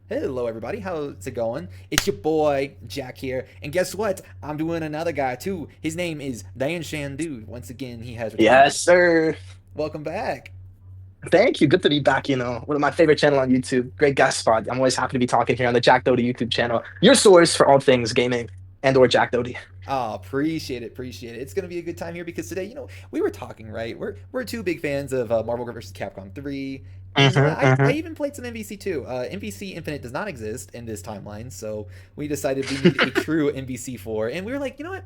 Hello, everybody. How's it going? It's your boy Jack here, and guess what? I'm doing another guy too. His name is Dan Shandu. Once again, he has returned. Yes, sir. Welcome back. Thank you. Good to be back. One of my favorite channel on YouTube. Great guest spot. I'm always happy to be talking here on the Jack Doty YouTube channel. Your source for all things gaming and or Jack Doty. Oh, appreciate it, appreciate it. It's gonna be a good time here because today, we were talking, right? We're two big fans of Marvel vs. Capcom 3, and I Hmm. even played some MVC too. MVC Infinite does not exist in this timeline, so we decided we need a true MVC 4, and we were like, you know what?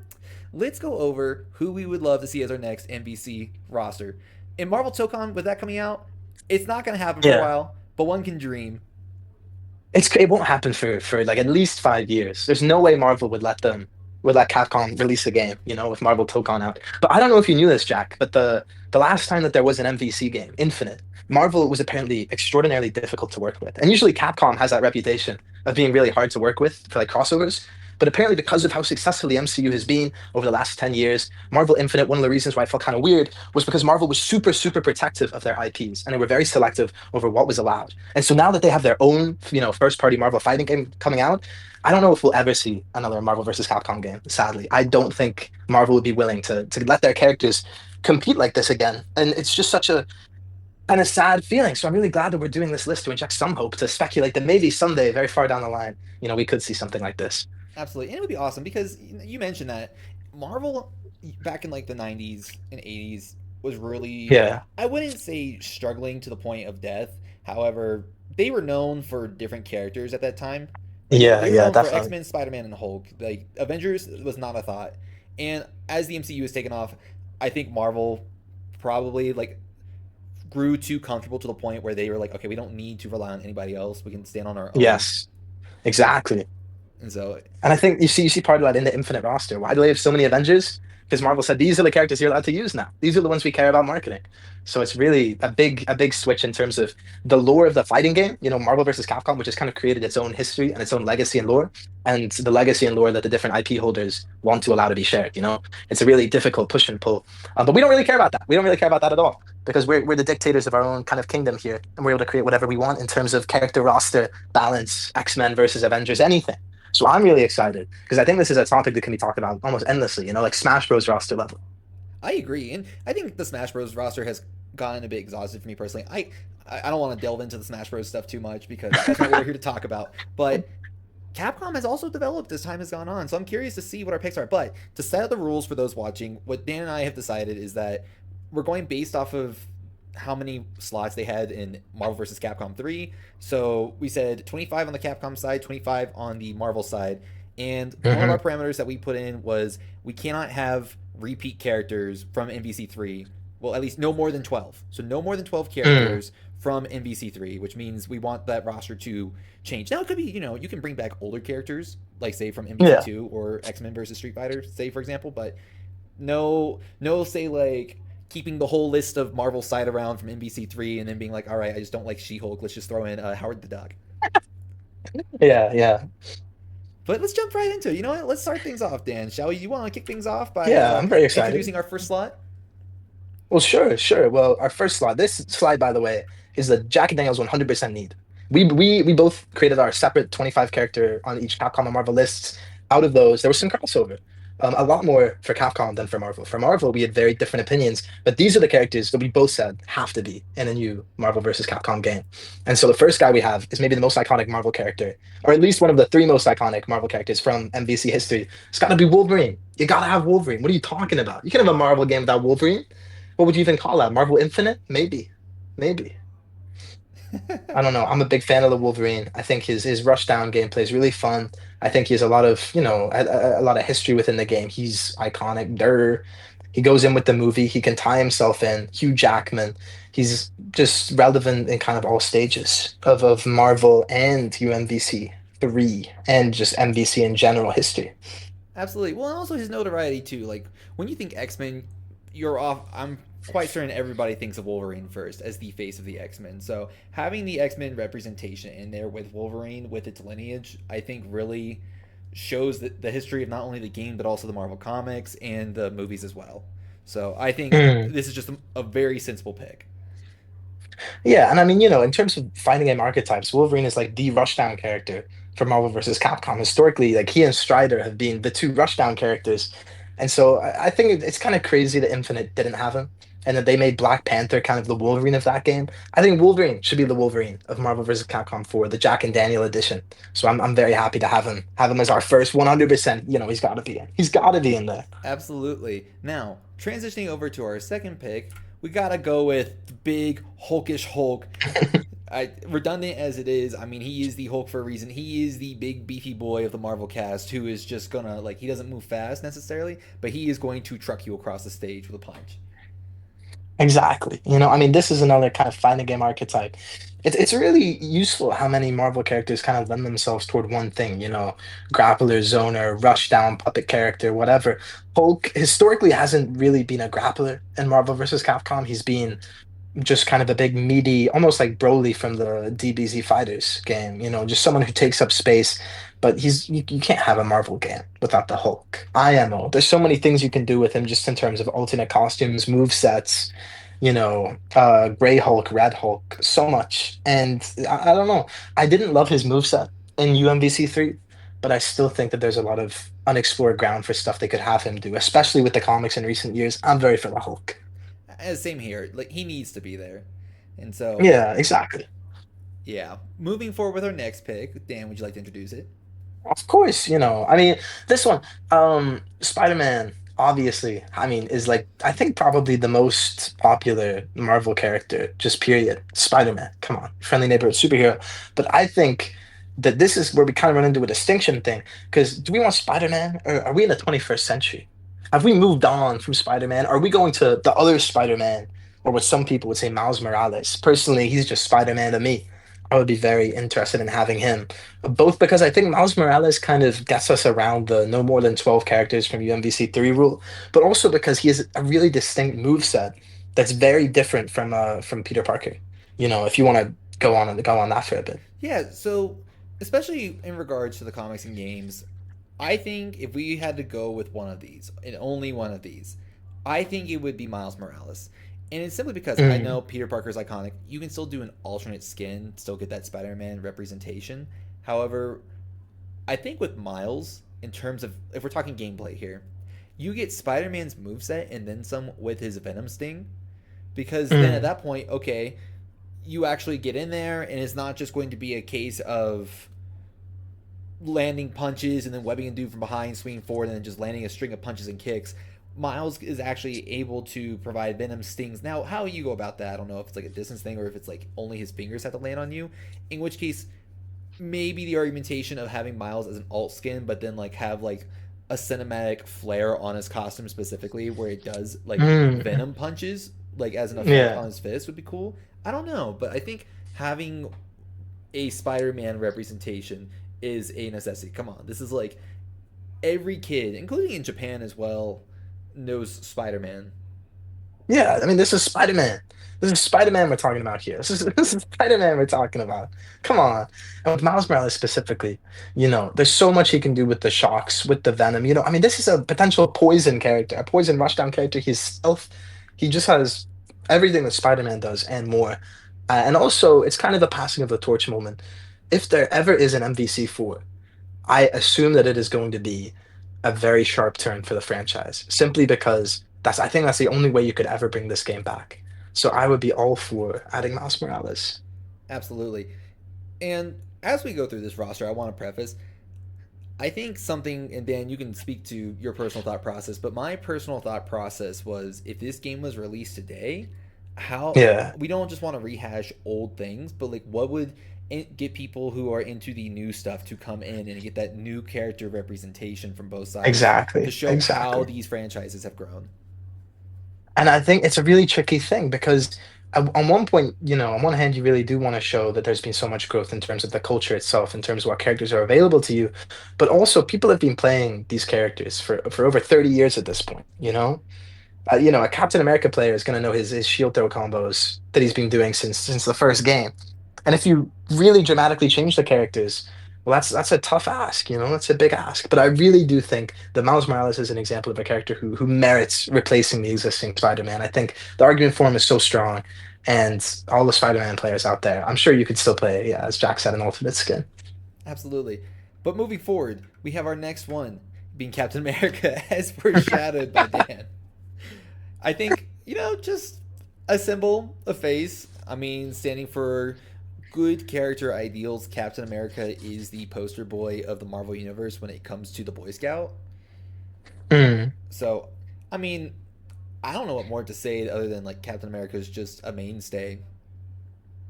Let's go over who we would love to see as our next MVC roster. In Marvel Tokon, with that coming out, it's not gonna happen for a Yeah. while, but one can dream. It won't happen for like at least 5 years. There's no way Marvel would let Capcom release a game, with Marvel Tokon out. But I don't know if you knew this, Jack, but the last time that there was an MVC game, Infinite, Marvel was apparently extraordinarily difficult to work with. And usually Capcom has that reputation of being really hard to work with for like crossovers. But apparently, because of how successful the MCU has been over the last 10 years, Marvel Infinite, one of the reasons why it felt kind of weird was because Marvel was super, super protective of their IPs and they were very selective over what was allowed. And so now that they have their own, first party Marvel fighting game coming out, I don't know if we'll ever see another Marvel versus Capcom game, sadly. I don't think Marvel would be willing to let their characters compete like this again. And it's just such a kind of sad feeling. So I'm really glad that we're doing this list to inject some hope to speculate that maybe someday, very far down the line, we could see something like this. Absolutely, and it would be awesome because you mentioned that Marvel back in like the '90s and '80s was really, Yeah. I wouldn't say struggling to the point of death. However, they were known for different characters at that time. Like Yeah, they were yeah, known for definitely. X-Men, Spider-Man, and Hulk. Like Avengers was not a thought. And as the MCU has taken off, I think Marvel probably like grew too comfortable to the point where they were like, okay, we don't need to rely on anybody else. We can stand on our own. Yes, exactly. And so And I think you see part of that in the Infinite roster. Why do they have so many Avengers? Because Marvel said these are the characters you're allowed to use now. These are the ones we care about marketing. So it's really a big switch in terms of the lore of the fighting game. Marvel versus Capcom, which has kind of created its own history and its own legacy and lore, and the legacy and lore that the different IP holders want to allow to be shared. It's a really difficult push and pull. But we don't really care about that. We don't really care about that at all because we're the dictators of our own kind of kingdom here, and we're able to create whatever we want in terms of character roster balance, X-Men versus Avengers, anything. So I'm really excited because I think this is a topic that can be talked about almost endlessly, like Smash Bros. Roster level. I agree, and I think the Smash Bros. Roster has gotten a bit exhausted for me personally. I don't want to delve into the Smash Bros. Stuff too much because that's not what we're here to talk about. But Capcom has also developed as time has gone on, so I'm curious to see what our picks are. But to set up the rules for those watching, what Dan and I have decided is that we're going based off of how many slots they had in Marvel vs. Capcom 3. So we said 25 on the Capcom side, 25 on the Marvel side. And one of our Hmm. parameters that we put in was we cannot have repeat characters from MVC3. Well, at least no more than 12. So no more than 12 Mm. characters from MVC3, which means we want that roster to change. Now it could be, you can bring back older characters, like say from Yeah. MVC2 or X-Men versus Street Fighter, say for example, but no, say like keeping the whole list of Marvel side around from NBC3 and then being like, all right, I just don't like She-Hulk. Let's just throw in Howard the Duck. Yeah. Yeah. But let's jump right into it. You know what? Let's start things off, Dan. Shall we? You want to kick things off by Yeah. I'm very excited. introducing our first slot? Well, sure, sure. Well, our first slide. This slide, by the way, is the Jack and Daniels 100% need. We both created our separate 25 character on each Capcom and Marvel lists. Out of those, there was some crossover. A lot more for Capcom than for Marvel. For Marvel, we had very different opinions, but these are the characters that we both said have to be in a new Marvel versus Capcom game. And so the first guy we have is maybe the most iconic Marvel character, or at least one of the three most iconic Marvel characters from MVC history. It's got to be Wolverine. You got to have Wolverine. What are you talking about? You can have a Marvel game without Wolverine. What would you even call that? Marvel Infinite? Maybe. Maybe. I don't know. I'm a big fan of the Wolverine. I think his rushdown gameplay is really fun. I think he has a lot of, a lot of history within the game. He's iconic. Durr. He goes in with the movie. He can tie himself in. Hugh Jackman. He's just relevant in kind of all stages of Marvel and UMVC 3 and just MVC in general history. Absolutely. Well, and also his notoriety too. Like when you think X Men, you're off. I'm quite certain everybody thinks of Wolverine first as the face of the X Men. So having the X Men representation in there with Wolverine, with its lineage, I think really shows the history of not only the game but also the Marvel comics and the movies as well. So I think Mm. this is just a very sensible pick. Yeah, and I mean, in terms of fighting game archetypes, Wolverine is like the rushdown character for Marvel versus Capcom. Historically, like he and Strider have been the two rushdown characters. And so I think it's kind of crazy that Infinite didn't have him and that they made Black Panther kind of the Wolverine of that game. I think Wolverine should be the Wolverine of Marvel versus Capcom 4, the Jack and Daniel edition. So I'm very happy to have him as our first 100%, he's got to be in. He's got to be in there. Absolutely. Now, transitioning over to our second pick, we gotta go with the big hulkish Hulk. Redundant as it is, I mean, he is the Hulk for a reason. He is the big beefy boy of the Marvel cast who is just gonna like he doesn't move fast necessarily, but he is going to truck you across the stage with a punch. Exactly. I mean, this is another kind of fighting game archetype. It's really useful how many Marvel characters kind of lend themselves toward one thing, grappler, zoner, rushdown, puppet character, whatever. Hulk historically hasn't really been a grappler in Marvel versus Capcom. He's been just kind of a big meaty, almost like Broly from the DBZ Fighters game, just someone who takes up space. But you can't have a Marvel game without the Hulk. IMO. There's so many things you can do with him just in terms of alternate costumes, move sets, Gray Hulk, Red Hulk, so much. And I don't know. I didn't love his moveset in UMVC 3, but I still think that there's a lot of unexplored ground for stuff they could have him do, especially with the comics in recent years. I'm very for the Hulk. Same here. Like he needs to be there, and so Yeah, exactly. yeah. Moving forward with our next pick, Dan, would you like to introduce it? Of course, I mean, this one, Spider-Man, obviously, I mean, is like, I think probably the most popular Marvel character, just period. Spider-Man, come on, friendly neighborhood superhero. But I think that this is where we kind of run into a distinction thing, because do we want Spider-Man or are we in the 21st century? Have we moved on from Spider-Man? Are we going to the other Spider-Man, or what some people would say Miles Morales? Personally, he's just Spider-Man to me. I would be very interested in having him both because I think Miles Morales kind of gets us around the no more than 12 characters from UMVC 3 rule, but also because he has a really distinct move set that's very different from Peter Parker. If you want to go on that for a bit. Yeah, so especially in regards to the comics and games, I think if we had to go with one of these, and only one of these, I think it would be Miles Morales. And it's simply because I Mm, know Peter Parker's iconic. You can still do an alternate skin, still get that Spider Man representation. However, I think with Miles, in terms of if we're talking gameplay here, you get Spider Man's moveset and then some with his Venom Sting. Because then at mm, that point, okay, you actually get in there and it's not just going to be a case of landing punches and then webbing a dude from behind, swinging forward, and then just landing a string of punches and kicks. Miles is actually able to provide venom stings. Now, how you go about that, I don't know if it's like a distance thing or if it's like only his fingers have to land on you. In which case, maybe the argumentation of having Miles as an alt skin, but then like have like a cinematic flare on his costume specifically, where it does like mm. venom punches like as an effect on Yeah. his fist would be cool. I don't know, but I think having a Spider-Man representation is a necessity. Come on, this is like every kid, including in Japan as well, knows Spider-Man. Yeah, I mean, this is Spider-Man. This is Spider-Man we're talking about here. This is Spider-Man we're talking about. Come on. And with Miles Morales specifically, there's so much he can do with the shocks, with the venom. I mean, this is a potential poison character, a poison rushdown character. He's stealth. He just has everything that Spider-Man does and more. And also, it's kind of a passing of the torch moment. If there ever is an MVC4, I assume that it is going to be a very sharp turn for the franchise, simply because I think that's the only way you could ever bring this game back. So I would be all for adding Miles Morales. Absolutely. And as we go through this roster, I want to preface I think something, and Dan, you can speak to your personal thought process, but my personal thought process was if this game was released today, how Yeah, we don't just want to rehash old things, but like what would get people who are into the new stuff to come in and get that new character representation from both sides to exactly, show how exactly. these franchises have grown. And I think it's a really tricky thing because on one point, on one hand, you really do want to show that there's been so much growth in terms of the culture itself, in terms of what characters are available to you, but also people have been playing these characters for over 30 years at this point, a Captain America player is going to know his shield throw combos that he's been doing since the first game. And if you really dramatically change the characters, well, that's a tough ask, that's a big ask. But I really do think that Miles Morales is an example of a character who merits replacing the existing Spider-Man. I think the argument for him is so strong, and all the Spider-Man players out there. I'm sure you could still play, yeah, as Jack said, an Ultimate skin. Absolutely. But moving forward, we have our next one being Captain America, as foreshadowed by Dan. I think, just a symbol, a face. I mean, standing for good character ideals, Captain America is the poster boy of the Marvel Universe when it comes to the Boy Scout. Mm. So, I mean, I don't know what more to say other than like Captain America is just a mainstay.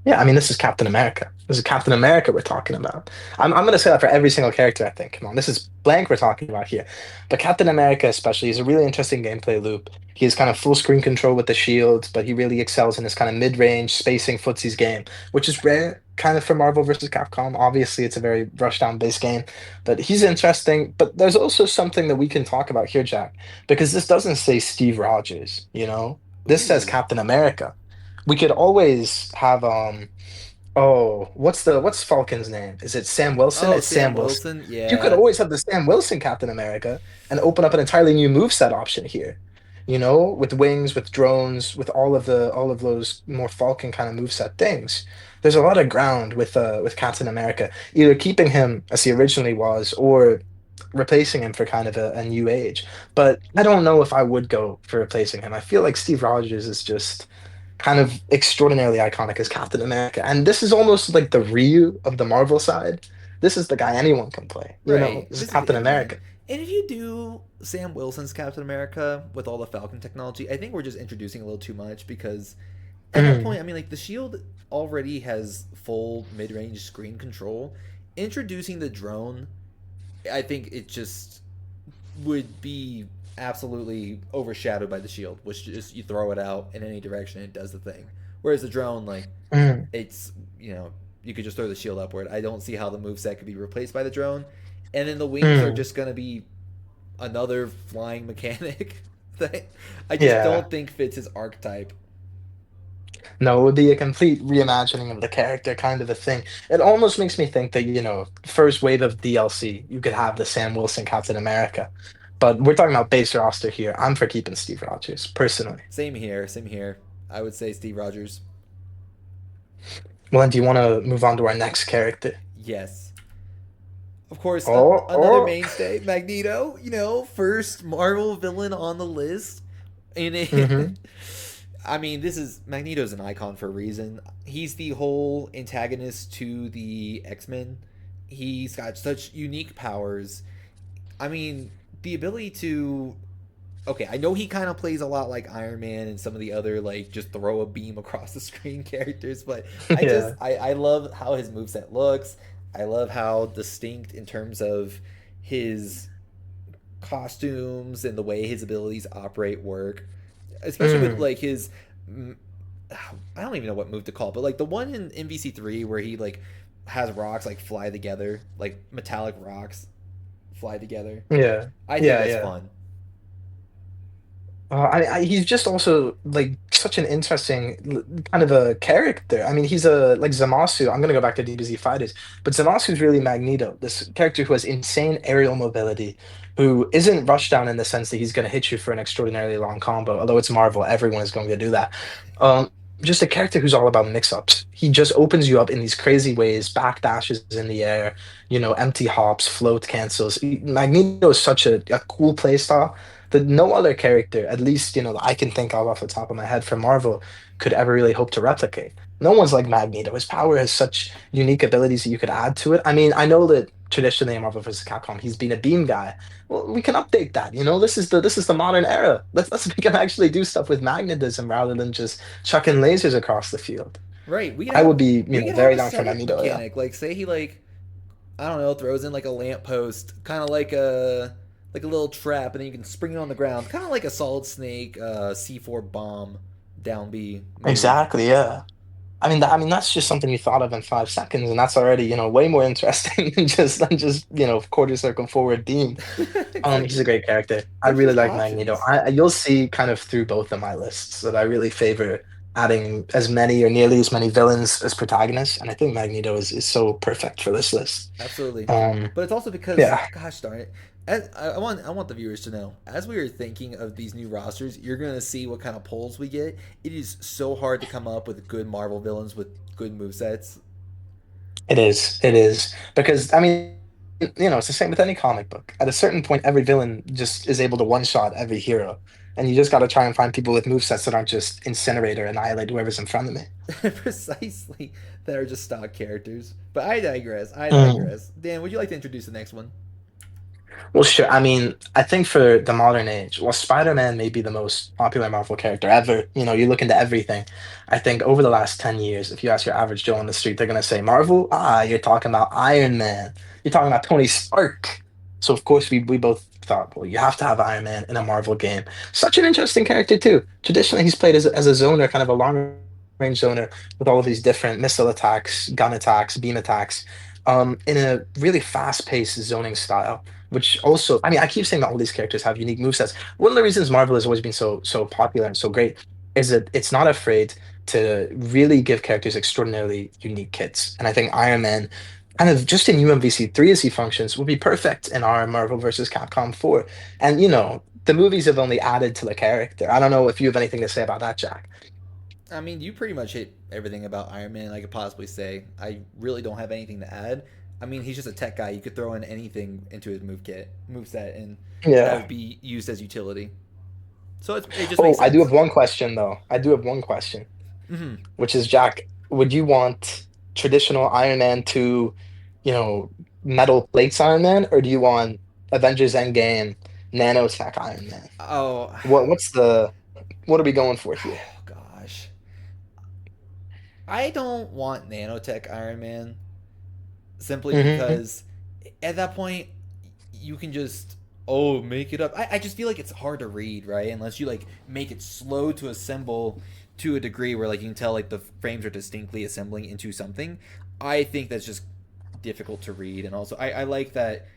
Yeah, I mean, this is Captain America. This is Captain America we're talking about. I'm going to say that for every single character, I think. Come on, this is blank we're talking about here. But Captain America, especially, is a really interesting gameplay loop. He has kind of full screen control with the shield, but he really excels in his kind of mid-range spacing footsies game, which is rare kind of for Marvel versus Capcom. Obviously, it's a very rushdown based game, but he's interesting. But there's also something that we can talk about here, Jack, because this doesn't say Steve Rogers, you know? This says Ooh. Captain America. We could always have oh, what's Falcon's name? Is it Sam Wilson? Oh, It's Sam Sam Wilson. Wilson. You could Yeah. always have the Sam Wilson Captain America and open up an entirely new moveset option here. You know, with wings, with drones, with all of those more Falcon kind of moveset things. There's a lot of ground with Captain America, either keeping him as he originally was or replacing him for kind of a new age. But I don't know if I would go for replacing him. I feel like Steve Rogers is just kind of extraordinarily iconic as Captain America. And this is almost like the Ryu of the Marvel side. This is the guy anyone can play. You know, Right. this is This is Captain it, man. America. And if you do Sam Wilson's Captain America with all the Falcon technology, I think we're just introducing a little too much because at that Mm, point, I mean, like the shield already has full mid-range screen control. Introducing the drone, I think it just would be absolutely overshadowed by the shield, which just you throw it out in any direction, it does the thing. Whereas the drone, like mm, it's you could just throw the shield upward. I don't see how the move set could be replaced by the drone, and then the wings are mm. just gonna be another flying mechanic that I just Yeah. don't think fits his archetype. No, it would be a complete reimagining of the character, kind of a thing. It almost makes me think that, you know, first wave of DLC, you could have the Sam Wilson Captain America. But we're talking about base roster here. I'm for keeping Steve Rogers, personally. Same here, same here. I would say Steve Rogers. Well, then, do you want to move on to our next character? Yes, of course, Oh, another oh. mainstay, Magneto. First Marvel villain on the list, and Mm-hmm. I mean, this is Magneto's an icon for a reason. He's the whole antagonist to the X-Men. He's got such unique powers. I mean, the ability to okay, I know he kind of plays a lot like Iron Man and some of the other like just throw a beam across the screen characters, but Yeah. I love how his moveset looks. I love how distinct in terms of his costumes and the way his abilities operate work, especially with Mm. like his I don't even know what move to call, but like the one in MVC3 where he like has rocks like fly together, like metallic rocks fly together. Yeah. I think Yeah, that's yeah. fun. He's just also like such an interesting kind of a character. I mean, he's a like Zamasu. I'm gonna go back to DBZ Fighters, but Zamasu's really Magneto, this character who has insane aerial mobility, who isn't rushdown in the sense that he's gonna hit you for an extraordinarily long combo. Although it's Marvel, everyone is going to do that. Um, just a character who's all about mix-ups. He just opens you up in these crazy ways, back dashes in the air, you know, empty hops, float cancels. Magneto is such a cool play style that no other character, at least, you know, that I can think of off the top of my head from Marvel, could ever really hope to replicate. No one's like Magneto. His power has such unique abilities that you could add to it. I mean, I know that traditionally in Marvel vs. Capcom, he's been a beam guy. Well, we can update that. You know, this is the modern era. Let's we can actually do stuff with magnetism rather than just chucking lasers across the field. Right. I would be, you We know, could have very a down for setup Magneto. Yeah, mechanic. Like say he like I don't know, throws in like a lamppost, kind of like a little trap, and then you can spring it on the ground, kind of like a Solid Snake C4 bomb down B move. exactly. Yeah. I mean, that's just something you thought of in 5 seconds, and that's already, you know, way more interesting than just, you know, quarter circle forward beam. He's a Exactly. great character. I There's really just like Magneto. options. You'll see kind of through both of my lists that I really favor. adding as many or nearly as many villains as protagonists, and I think Magneto is so perfect for this list. Absolutely. Um, But it's also because, yeah, gosh darn it, I want the viewers to know. As we are thinking of these new rosters, you're gonna see what kind of polls we get. It is so hard to come up with good Marvel villains with good movesets. it is. It is because I mean, it's the same with any comic book. At a certain point, every villain just is able to one shot every hero, and you just got to try and find people with movesets that aren't just incinerate or annihilate whoever's in front of me. Precisely, that are just stock characters. But I digress. I Mm. digress. Dan, would you like to introduce the next one? Well, sure. I mean, I think for the modern age, well, Spider-Man may be the most popular Marvel character ever. You look into everything. I think over the last 10 years, if you ask your average Joe on the street, they're gonna say Marvel. Ah, you're talking about Iron Man. You're talking about Tony Stark. So of course we both thought, well, you have to have Iron Man in a Marvel game. Such an interesting character too. Traditionally, he's played as a zoner, kind of a long range zoner with all of these different missile attacks, gun attacks, beam attacks, in a really fast-paced zoning style, which also, I mean, I keep saying that all these characters have unique movesets. One of the reasons Marvel has always been so popular and so great is that it's not afraid to really give characters extraordinarily unique kits. And I think Iron Man, kind of just in UMVC 3 as he functions, would be perfect in our Marvel versus Capcom 4. And the movies have only added to the character. I don't know if you have anything to say about that, Jack. I mean, you pretty much hit everything about Iron Man I could possibly say. I really don't have anything to add. I mean, he's just a tech guy. You could throw in anything into his move set, and that Yeah. would be used as utility. So it just Oh, makes I do sense. have one question though. I do have one question, Hmm. which is Jack, would you want traditional Iron Man to, metal plates Iron Man, or do you want Avengers Endgame nanotech Iron Man? Oh, What are we going for here? oh gosh, I don't want nanotech Iron Man simply Hmm. because at that point you can just make it up. I just feel like it's hard to read, right? Unless you like make it slow to assemble to a degree where like you can tell like the frames are distinctly assembling into something. I think that's just difficult to read, and also I like that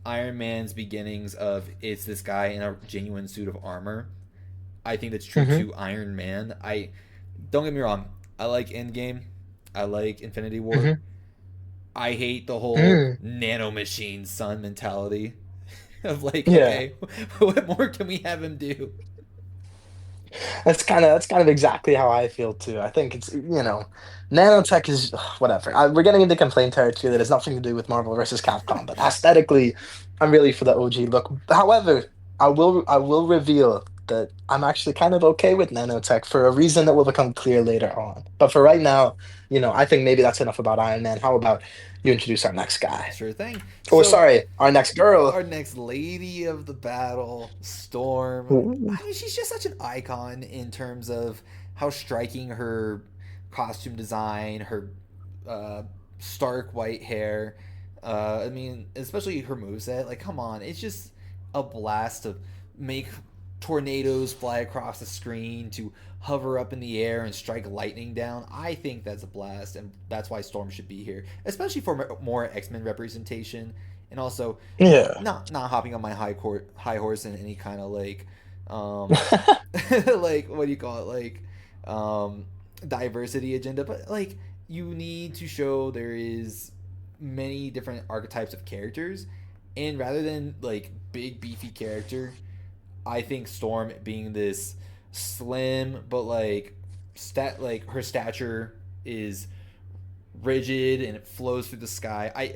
Iron Man's beginnings of it's this guy in a genuine suit of armor. I think that's true Hmm. to Iron Man. I don't get me wrong. I like Endgame. I like Infinity War. Hmm. I hate the whole Mm. nanomachine son mentality of like, Yeah. okay, what more can we have him do? That's kind of exactly how I feel too. I think nanotech is whatever. We're getting into complaint territory that has nothing to do with Marvel versus Capcom, but aesthetically, I'm really for the OG look. However, I will reveal that I'm actually kind of okay with nanotech for a reason that will become clear later on. But for right now, I think maybe that's enough about Iron Man. How about you introduce our next guy? Sure thing. Oh, So sorry, our next girl. our next lady of the battle, Storm. Ooh. I mean, she's just such an icon in terms of how striking her costume design, her uh, stark white hair. I mean, especially her moveset. Like, come on, it's just a blast to make tornadoes fly across the screen, to hover up in the air and strike lightning down. I think that's a blast, and that's why Storm should be here, especially for more X Men representation, and also Yeah. not hopping on my high horse in any kind of like, um, like what do you call it, like, um, diversity agenda, but like you need to show there is many different archetypes of characters, and rather than like big beefy character, I think Storm being this slim but like her stature is rigid and it flows through the sky. I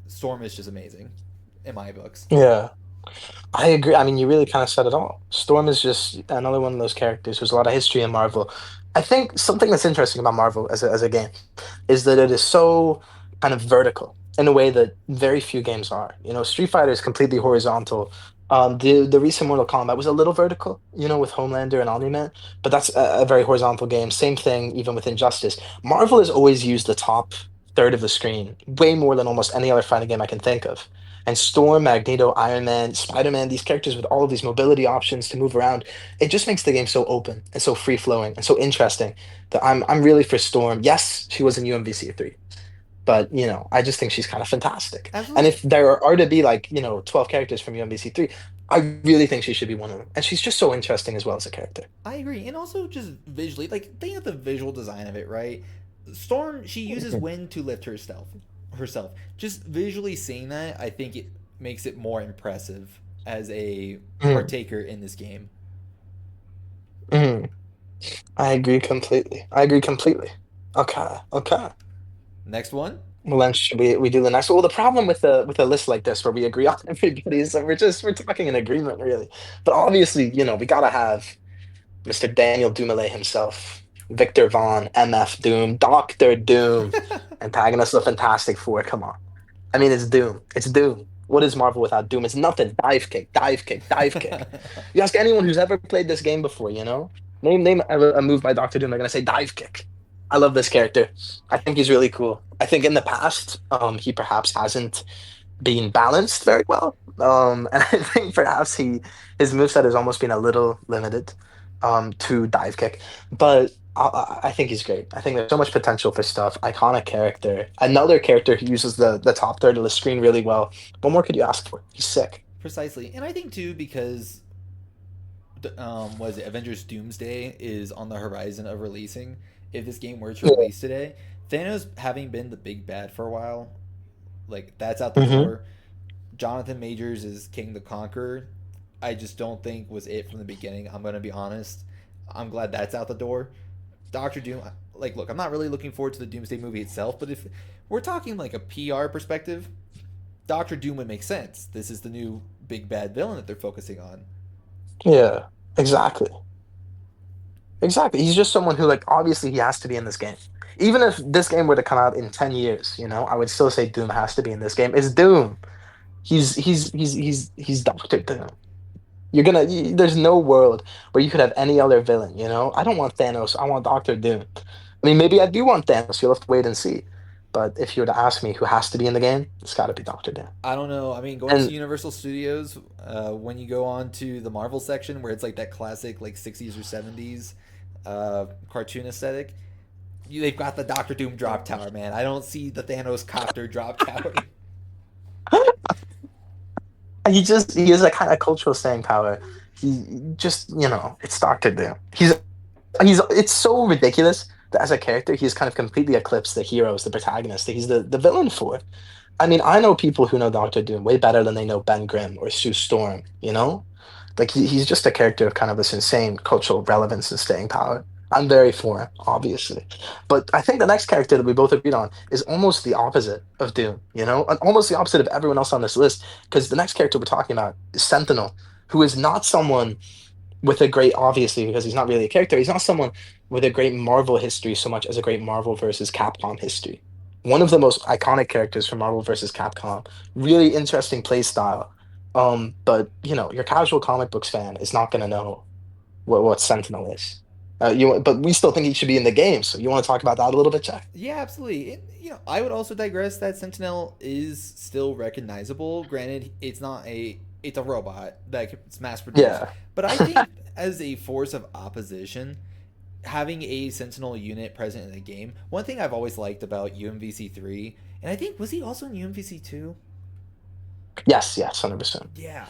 Storm is just amazing in my books. Yeah. I agree. I mean, you really kind of said it all. Storm is just another one of those characters who's a lot of history in Marvel. I think something that's interesting about Marvel as a game is that it is so kind of vertical in a way that very few games are. Street Fighter is completely horizontal. The recent Mortal Kombat was a little vertical, with Homelander and Omni-Man, but that's a very horizontal game. Same thing even with Injustice. Marvel has always used the top third of the screen way more than almost any other fighting game I can think of. And Storm, Magneto, Iron Man, Spider-Man, these characters with all of these mobility options to move around, it just makes the game so open and so free-flowing and so interesting that I'm really for Storm. Yes, she was in UMVC 3, but I just think she's kind of fantastic. And Absolutely. if there are to be like 12 characters from UMVC 3, I really think she should be one of them, and she's just so interesting as well as a character. I agree, and also just visually, like think of the visual design of it, right? Storm, she uses Mhm. wind to lift herself. Just visually seeing that, I think it makes it more impressive as a Mhm. partaker in this game. Mhm. I agree completely. I agree completely. Okay, okay. Next one. Well, then should we do the next? Well, the problem with a list like this where we agree on everybody is that we're talking in agreement really. But obviously, we gotta have Mr. Daniel Dumoulin himself, Victor Vaughn, MF Doom, Doctor Doom, antagonist of Fantastic Four. Come on. I mean, it's Doom. It's Doom. What is Marvel without Doom? It's nothing. Dive kick, dive kick, dive kick. You ask anyone who's ever played this game before, name a move by Doctor Doom. They're gonna say dive kick. I love this character. I think he's really cool. I think in the past, he perhaps hasn't being balanced very well. And I think perhaps his moveset has almost been a little limited to dive kick. But I think he's great. I think there's so much potential for stuff. Iconic character. Another character who uses the top third of the screen really well. What more could you ask for? He's sick. Precisely, and I think too because was it Avengers Doomsday is on the horizon of releasing. If this game were to Yeah. release today, Thanos having been the big bad for a while, like that's out the Hmm. door. Jonathan Majors is King the Conqueror. I just don't think was it from the beginning. I'm gonna be honest. I'm glad that's out the door. Doctor Doom, like, look, I'm not really looking forward to the Doomsday movie itself, but if we're talking like a PR perspective, Doctor Doom would make sense. This is the new big bad villain that they're focusing on. Yeah, exactly. Exactly. He's just someone who, like, obviously he has to be in this game. Even if this game were to come out in 10 years, I would still say Doom has to be in this game. It's Doom. He's Doctor Doom. There's no world where you could have any other villain. I don't want Thanos. I want Doctor Doom. I mean, maybe I do want Thanos. You'll have to wait and see. But if you were to ask me who has to be in the game, it's got to be Doctor Doom. I don't know. I mean, going to And Universal Studios, when you go on to the Marvel section where it's like that classic like 60s or 70s cartoon aesthetic, they've got the Doctor Doom drop tower, man. I don't see the Thanos copter drop tower. he has a kind of cultural staying power. He just, it's Doctor Doom. It's so ridiculous that as a character, he's kind of completely eclipsed the heroes, the protagonists that he's the villain for. I mean, I know people who know Doctor Doom way better than they know Ben Grimm or Sue Storm. Like he's just a character of kind of this insane cultural relevance and staying power. I'm very for him, obviously. But I think the next character that we both agreed on is almost the opposite of Doom, and almost the opposite of everyone else on this list. Because the next character we're talking about is Sentinel, who is not someone with a great, obviously, because he's not really a character, he's not someone with a great Marvel history so much as a great Marvel versus Capcom history. One of the most iconic characters from Marvel versus Capcom. Really interesting play style. But your casual comic books fan is not gonna know what Sentinel is. But we still think he should be in the game. So you want to talk about that a little bit, Jack? Yeah, absolutely. I would also digress that Sentinel is still recognizable. Granted, it's a robot that's mass produced, Yeah. but I think as a force of opposition, having a Sentinel unit present in the game. One thing I've always liked about UMVC 3, and I think was he also in UMVC 2? Yes, yes, 100%. Yeah.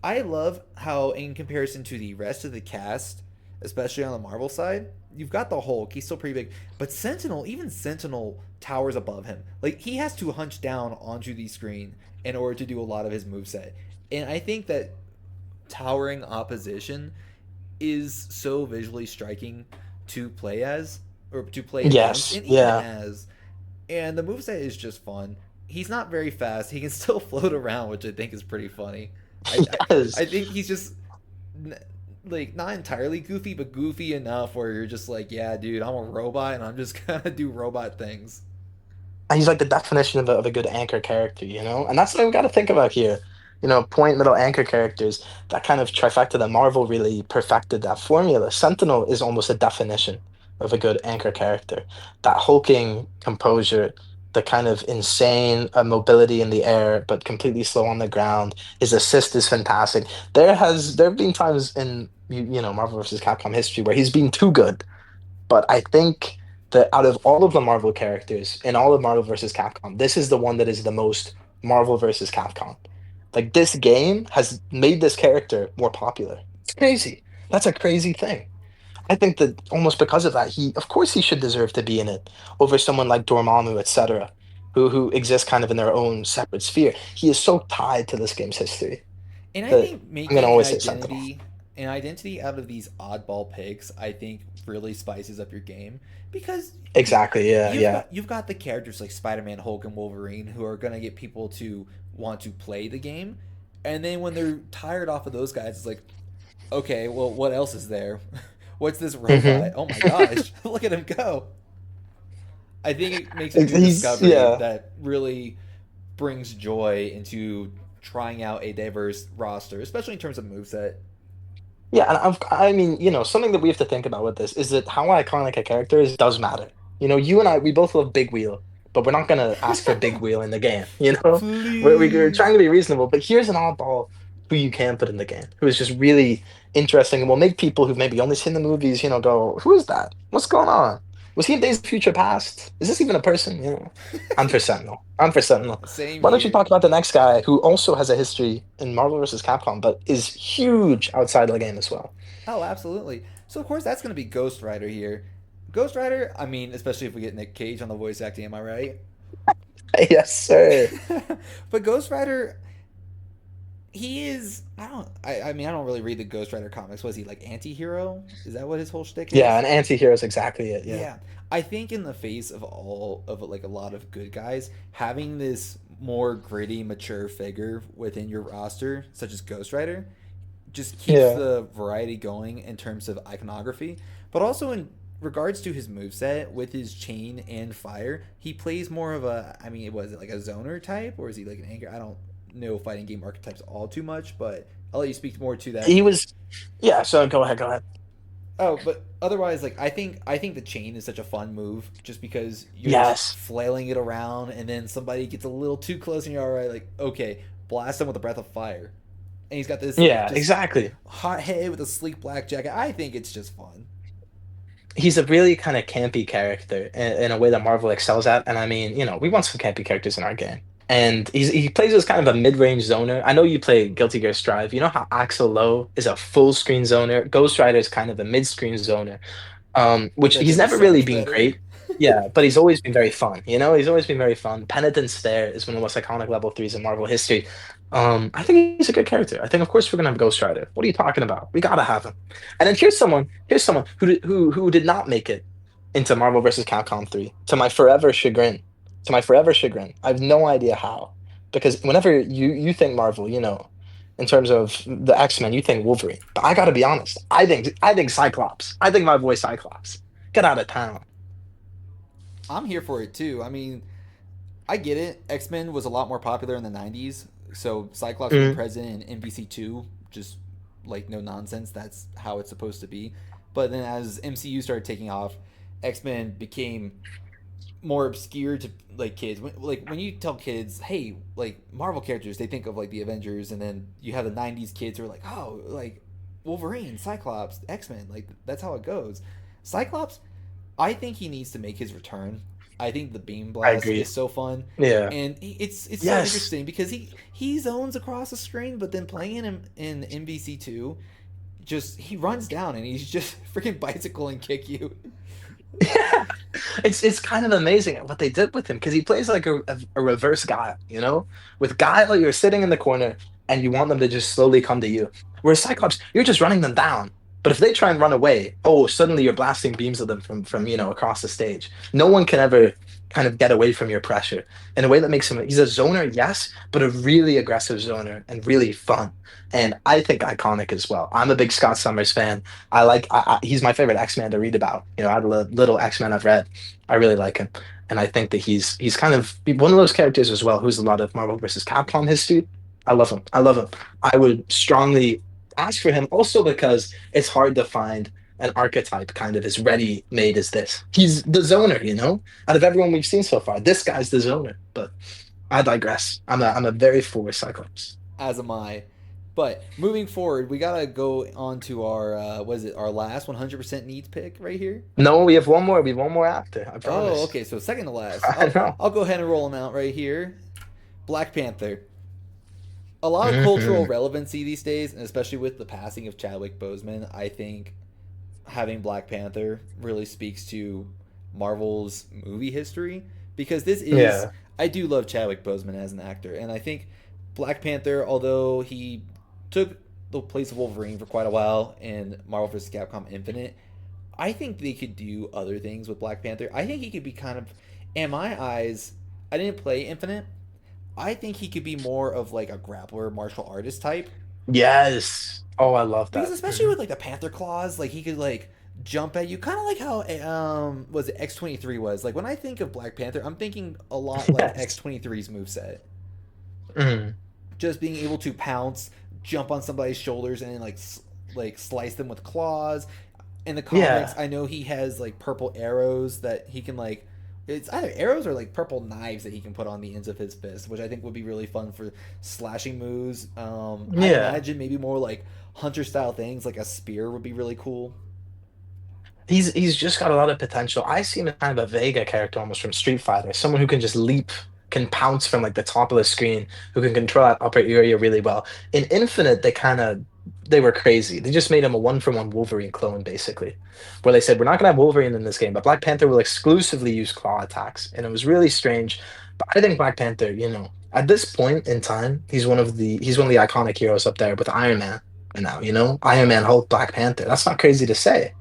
I love how, in comparison to the rest of the cast, especially on the Marvel side, you've got the Hulk. He's still pretty big. But Sentinel, even Sentinel towers above him. Like, he has to hunch down onto the screen in order to do a lot of his moveset. And I think that towering opposition is so visually striking to play as, or to play against, Yes, and even yeah. as. And the moveset is just fun. He's not very fast. He can still float around, which I think is pretty funny. I I, Yes. I think he's just like not entirely goofy, but goofy enough where you're just like, yeah, dude, I'm a robot and I'm just gonna do robot things. And he's like the definition of a good anchor character. And that's what we got to think about here. Point, middle, anchor characters, that kind of trifecta that Marvel really perfected that formula. Sentinel is almost a definition of a good anchor character. That hulking composure, the kind of insane mobility in the air, but completely slow on the ground. His assist is fantastic. There have been times in Marvel versus Capcom history where he's been too good, but I think that out of all of the Marvel characters in all of Marvel versus Capcom, this is the one that is the most Marvel versus Capcom. Like this game has made this character more popular. It's crazy. That's a crazy thing. I think that almost because of that, he of course he should deserve to be in it over someone like Dormammu, etc., who exist kind of in their own separate sphere. He is so tied to this game's history And I that think I'm gonna making always say Sentinel. an identity out of these oddball picks, I think really spices up your game because you Exactly. Yeah. Yeah. you've got the characters like Spider-Man, Hulk, and Wolverine who are gonna get people to want to play the game, and then when they're tired off of those guys, it's like, okay, well, what else is there? What's this robot? hmm Oh my gosh, look at him go! I think it makes a new He's discovery yeah. that really brings joy into trying out a diverse roster, especially in terms of moveset. Yeah, and I mean, something that we have to think about with this is that how iconic a character is does matter. You and I, we both love Big Wheel, but we're not gonna ask for Big Wheel in the game. We're trying Please. to be reasonable. But here's an oddball who you can put in the game, who is just really interesting and will make people who've maybe only seen the movies, go, "Who is that? What's going on? Was he in Days of Future Past? Is this even a person?" I'm for Sentinel. I'm for Sentinel. Same Why don't you here. talk about the next guy who also has a history in Marvel vs. Capcom, but is huge outside of the game as well? Oh, absolutely. So of course that's going to be Ghost Rider here. Ghost Rider, I mean, especially if we get Nick Cage on the voice acting, am I right? Yes, sir. But Ghost Rider, he is. I mean, I don't really read the Ghost Rider comics. Was he like anti-hero? Is that what his whole shtick Yeah, is? an anti-hero is exactly it. Yeah. Yeah, I think in the face of all of like a lot of good guys, having this more gritty, mature figure within your roster, such as Ghost Rider, just keeps Yeah. the variety going in terms of iconography, but also in regards to his moveset with his chain and fire, he plays more of a. I mean, was it like a zoner type, or is he like an anchor? I don't know fighting game archetypes all too much, but I'll let you speak more to that. He was Yeah, so go ahead, go ahead. Oh, but otherwise, like I think the chain is such a fun move, just because you're just Yes. flailing it around, and then somebody gets a little too close, and you're all right. Like, okay, blast him with a breath of fire, and he's got this like Yeah, just exactly. hot head with a sleek black jacket. I think it's just fun. He's a really kind of campy character in a way that Marvel excels at. And I mean, we want some campy characters in our game. And he plays as kind of a mid-range zoner. I know you play Guilty Gear Strive. You know how Axel Low is a full screen zoner? Ghost Rider is kind of a mid-screen zoner, Which which I he's think is never so really much been better. great. Yeah, but he's always been very fun. He's always been very fun. Penitence Stare is one of the most iconic level threes in Marvel history. I think he's a good character. I think, of course, we're gonna have Ghost Rider. What are you talking about? We gotta have him. And then here's someone who did not make it into Marvel vs. Capcom 3. To my forever chagrin, I have no idea how. Because whenever you think Marvel, in terms of the X-Men, you think Wolverine. But I gotta be honest, I think Cyclops. I think my boy Cyclops. Get out of town. I'm here for it too. I mean, I get it. X Men was a lot more popular in the '90s, so Cyclops being Mm, present in MVC2, just like no nonsense. That's how it's supposed to be. But then as MCU started taking off, X Men became more obscure to like kids. When you tell kids, hey, like Marvel characters, they think of like the Avengers, and then you have the '90s kids who are like, oh, like Wolverine, Cyclops, X Men. Like that's how it goes. Cyclops, I think he needs to make his return. I think the beam I blast agree. is so fun, Yeah. and it's so Yes. interesting because he zones across the screen, but then playing him in MVC2, just he runs down and he's just freaking bicycle and kick you. Yeah, it's kind of amazing what they did with him because he plays like a reverse Guile. With Guile, you're sitting in the corner and you want them to just slowly come to you. Whereas Cyclops, you're just running them down. But if they try and run away, oh, suddenly you're blasting beams of them from across the stage. No one can ever kind of get away from your pressure in a way that makes him he's a zoner, yes, but a really aggressive zoner and really fun. And I think iconic as well. I'm a big Scott Summers fan. He's my favorite X-Man to read about. Out of the little X-Men I've read, I really like him. And I think that he's kind of one of those characters as well who's a lot of Marvel versus Capcom history. I love him. I love him. I would strongly ask for him also because it's hard to find an archetype kind of as ready made as this. He's the zoner. Out of everyone we've seen so far, this guy's the zoner. But I digress. I'm a very for Cyclops. As am I. But moving forward, we gotta go on to our what is it? Our last 100% needs pick right here. No, we have one more. We have one more after. I Oh, promise. okay. So second to last. I know. I'll go ahead and roll them out right here. Black Panther. A lot of cultural Hmm. relevancy these days, and especially with the passing of Chadwick Boseman, I think having Black Panther really speaks to Marvel's movie history because this is Yeah. I do love Chadwick Boseman as an actor, and I think Black Panther, although he took the place of Wolverine for quite a while in Marvel vs. Capcom Infinite, I think they could do other things with Black Panther. I think he could be kind of, in my eyes, I didn't play Infinite. I think he could be more of like a grappler, martial artist type. Yes. Oh, I love Because that. especially with like the Panther claws, like he could like jump at you, kind of like how was it X-23 was. Like when I think of Black Panther, I'm thinking a lot like Yes. X-23's moveset. Mm. Just being able to pounce, jump on somebody's shoulders, and then like slice them with claws. In the comics, Yeah. I know he has like purple arrows that he can like. It's either arrows or like purple knives that he can put on the ends of his fist, which I think would be really fun for slashing moves. I Yeah. imagine maybe more like hunter style things, like a spear would be really cool. He's just got a lot of potential. I see him as kind of a Vega character almost from Street Fighter, someone who can just leap, can pounce from like the top of the screen, who can control that upper area really well. In Infinite, they were crazy. They just made him a one-for-one Wolverine clone, basically, where they said we're not gonna have Wolverine in this game, but Black Panther will exclusively use claw attacks, and it was really strange. But I think Black Panther, at this point in time, he's one of the iconic heroes up there with Iron Man. And now, Iron Man, Hulk, Black Panther. That's not crazy to say.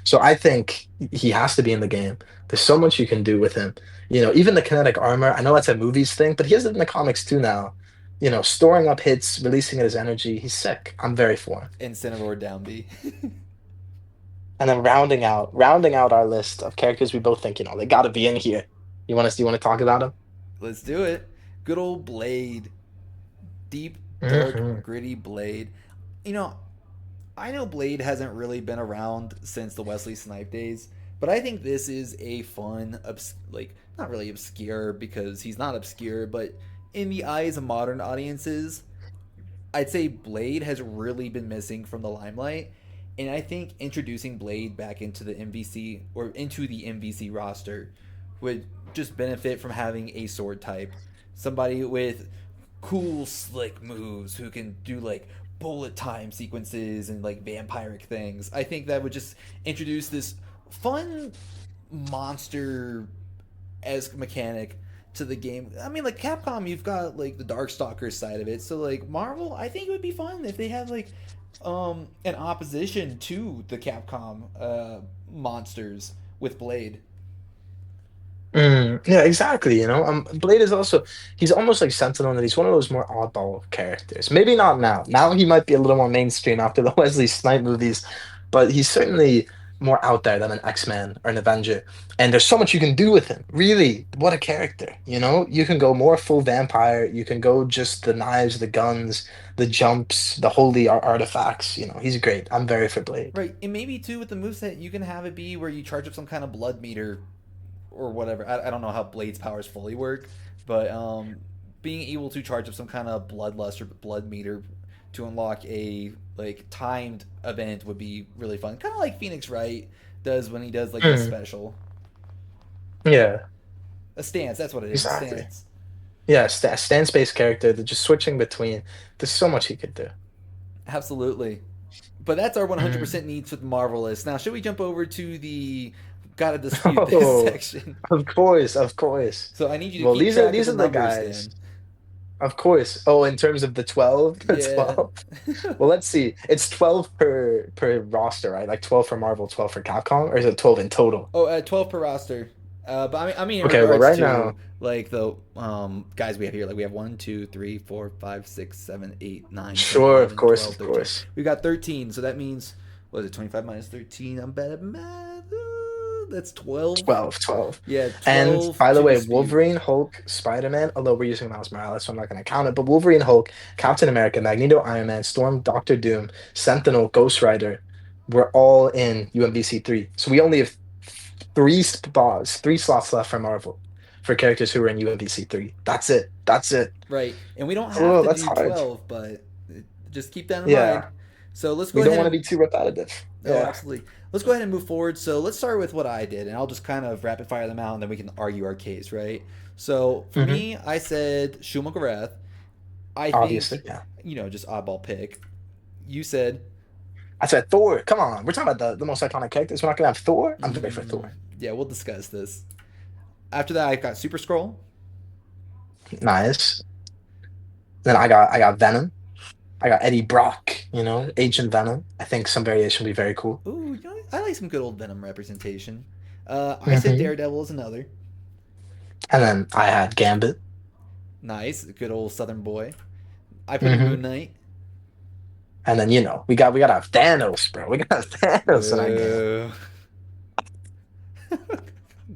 So I think he has to be in the game. There's so much you can do with him. Even the kinetic armor, I know that's a movies thing, but he has it in the comics too now. Storing up hits, releasing his energy. He's sick. I'm very for him. Incineroar down B. And then rounding out our list of characters we both think, they gotta be in here. You want to talk about him? Let's do it. Good old Blade. Deep, dark, Hmm. gritty Blade. You know, I know Blade hasn't really been around since the Wesley Snipe days, but I think this is a fun, like, not really obscure because he's not obscure, but in the eyes of modern audiences, I'd say Blade has really been missing from the limelight. And I think introducing Blade back into the MVC or into the MVC roster would just benefit from having a sword type. Somebody with cool, slick moves who can do like bullet time sequences and like vampiric things. I think that would just introduce this fun monster esque mechanic to the game. I mean, like Capcom, you've got like the Darkstalkers side of it. So like Marvel, I think it would be fun if they had like an opposition to the Capcom monsters with Blade. Yeah, exactly. Blade is also he's almost like Sentinel, and he's one of those more oddball characters. Maybe not now. Now he might be a little more mainstream after the Wesley Snipe movies, but he's certainly more out there than an X-Man or an Avenger. And there's so much you can do with him. Really, what a character. You can go more full vampire. You can go just the knives, the guns, the jumps, the holy artifacts. He's great. I'm very for Blade. Right, and maybe too with the moveset, you can have it be where you charge up some kind of blood meter or whatever. I don't know how Blade's powers fully work, but being able to charge up some kind of bloodlust or blood meter to unlock a like timed event would be really fun. Kind of like Phoenix Wright does when he does like his Mm, special. yeah, A stance, that's what it is. A exactly. stance. Yeah, stance-based character, they're just switching between. There's so much he could do. Absolutely. But that's our Mm. 100% needs with Marvelous. Now, should we jump over to the gotta dispute this Oh, section? of course, of course. So I need you to Well, keep these are track of these the are the numbers, guys. Dan. Of course. Oh, in terms of the 12, the Yeah. 12. Well, let's see. It's 12 per roster, right? Like 12 for Marvel, 12 for Capcom, or is it 12 in total? Oh, 12 per roster. But I mean in Okay, well, regards right to now, like the guys we have here, like we have 1, 2, 3, 4, 5, 6, 7, 8, 9, 10, sure, of 11, course, 12, of 13. course. We've got 13, so that means what is it? 25 minus 13. I'm bad at math. That's 12. 12, 12. Yeah, And 12 by the to way, dispute. Wolverine, Hulk, Spider-Man, although we're using Miles Morales, so I'm not going to count it, but Wolverine, Hulk, Captain America, Magneto, Iron Man, Storm, Doctor Doom, Sentinel, Ghost Rider, we're all in UMVC 3. So we only have three slots left for Marvel for characters who are in UMVC 3. That's it. That's it. Right. And we don't have Oh, to that's do hard. 12, but just keep that in mind. Yeah. So let's go We ahead don't want to and be too repetitive. oh, Yeah. absolutely. Let's go ahead and move forward. So let's start with what I did, and I'll just kind of rapid fire them out, and then we can argue our case, right? So for Hmm. me, I said Shuma. I Obviously, think, yeah. just oddball pick. You said, I said Thor. Come on, we're talking about the most iconic characters. We're not gonna have Thor. I'm very for Thor. yeah, we'll discuss this. After that, I got Super Scroll. Nice. Then I got Venom. I got Eddie Brock. Agent Venom. I think some variation would be very cool. Ooh, I like some good old Venom representation. I said Hmm. Daredevil is another. And then I had Gambit. Nice, good old Southern boy. I put in Hmm. Moon Knight. And then we gotta have Thanos, bro. We gotta have Thanos in our game. Boo.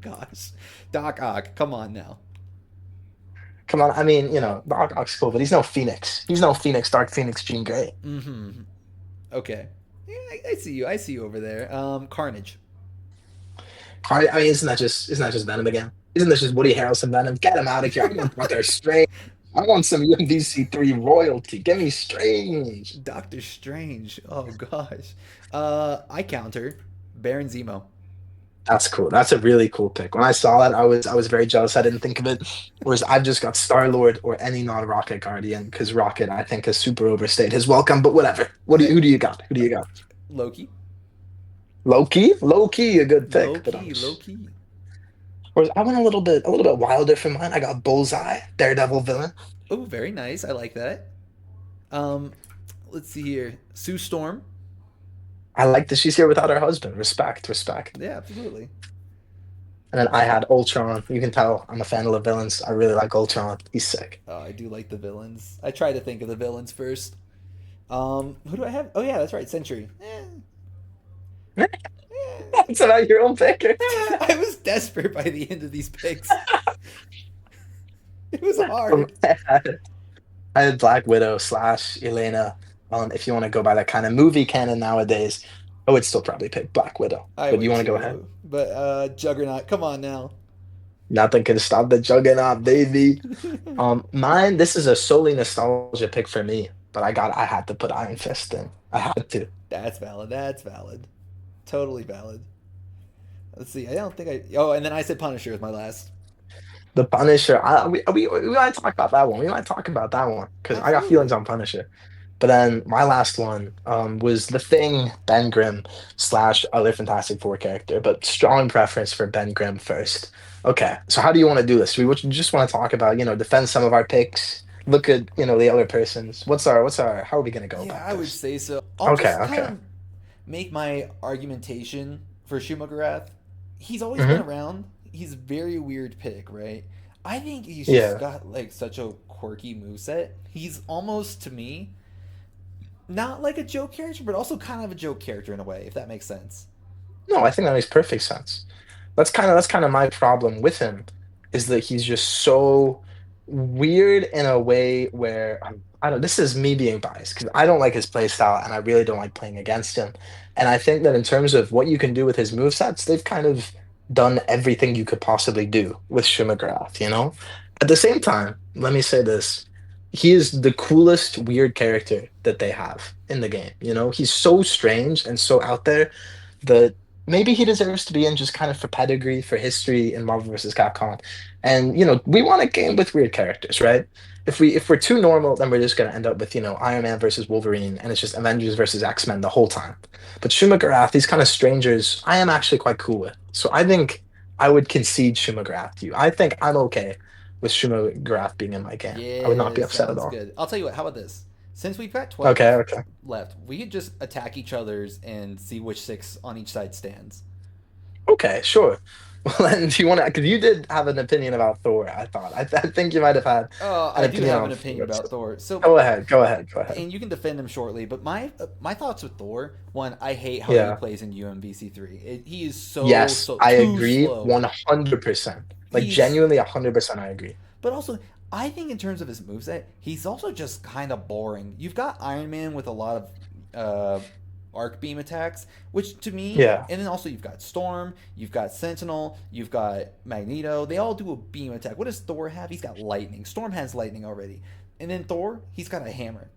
Gosh. Doc Ock, come on now. Come on, I mean, Doc Ock's cool, but he's no Phoenix. He's no Phoenix, Dark Phoenix, Jean Grey. Mm-hmm. Okay. Yeah, I see you. I see you over there. Carnage. I mean, isn't that just Venom again? Isn't this just Woody Harrelson Venom? Get him out of here. I want Doctor Strange. I want some UMDC 3 royalty. Give me Strange. Doctor Strange. Oh gosh. I counter Baron Zemo. That's cool. That's a really cool pick. When I saw that, I was very jealous. I didn't think of it. Whereas I've just got Star Lord or any non-Rocket Guardian because Rocket I think has super overstayed his welcome. But whatever. Who do you got? Who do you got? Loki. Loki. Loki, a good pick. But Low key. whereas I went a little bit wilder for mine. I got Bullseye, Daredevil villain. Oh, very nice. I like that. Um, let's see here. Sue Storm. I like that she's here without her husband. Respect, respect. Yeah, absolutely. And then I had Ultron. You can tell I'm a fan of the villains. I really like Ultron. He's sick. Oh, I do like the villains. I try to think of the villains first. Who do I have? Oh yeah, that's right. Sentry. Eh. It's about your own pick. I was desperate by the end of these picks. It was Um, hard. I had Black Widow slash Elena. If you want to go by that kind of movie canon nowadays, I would still probably pick Black Widow. I But you would want to go ahead? too. But Juggernaut, come on now. Nothing can stop the juggernaut, baby. Mine. This is a solely nostalgia pick for me, but I had to put Iron Fist in. I had to. That's valid. That's valid. Totally valid. Let's see. I don't think I. Oh, and then I said Punisher as my last. The Punisher. We might talk about that one. We might talk about that one because I got Absolutely. feelings on Punisher. But then my last one was the Thing, Ben Grimm slash other Fantastic Four character, but strong preference for Ben Grimm first. Okay, so how do you want to do this? Do we just want to talk about, defend some of our picks, look at, the other person's. How are we gonna go Yeah, about I would this? say so. I'll Okay, just kind okay. of make my argumentation for Shumagarath. He's always been Hmm. around. He's a very weird pick, right? I think he's just Yeah. got like such a quirky moveset. He's almost to me not like a joke character, but also kind of a joke character in a way, if that makes sense. No, I think that makes perfect sense. That's kind of my problem with him is that he's just so weird in a way where I don't this is me being biased because I don't like his play style and I really don't like playing against him. And I think that in terms of what you can do with his movesets, they've kind of done everything you could possibly do with Shumagrath. At the same time, let me say this. He is the coolest weird character that they have in the game. He's so strange and so out there that maybe he deserves to be in just kind of for pedigree, for history in Marvel vs. Capcom. And we want a game with weird characters, right? If we're too normal, then we're just gonna end up with, Iron Man versus Wolverine, and it's just Avengers versus X-Men the whole time. But Shumagrath, these kind of strangers, I am actually quite cool with. So I think I would concede Shumagrath to you. I think I'm okay with Shumagrath being in my game. I would not Yeah, be upset at sounds all. good. I'll tell you what, how about this? Since we've got Okay, 12 okay. left, we could just attack each other's and see which six on each side stands. Okay, sure. Well, then, do you want to? Because you did have an opinion about Thor. I thought. I think you might have had an I do opinion have on an opinion Thor. So about Thor. So, go ahead. Go ahead. Go ahead. and you can defend him shortly, but my thoughts with Thor, one, I hate how he Yeah. plays in UMVC3. He is so Yes, so I too agree. slow. 100%. Like He's genuinely 100%. I agree. But also, I think in terms of his moveset, he's also just kind of boring. You've got Iron Man with a lot of arc beam attacks, which to me, Yeah. and then also you've got Storm, you've got Sentinel, you've got Magneto. They all do a beam attack. What does Thor have? He's got lightning. Storm has lightning already. And then Thor, he's got a hammer.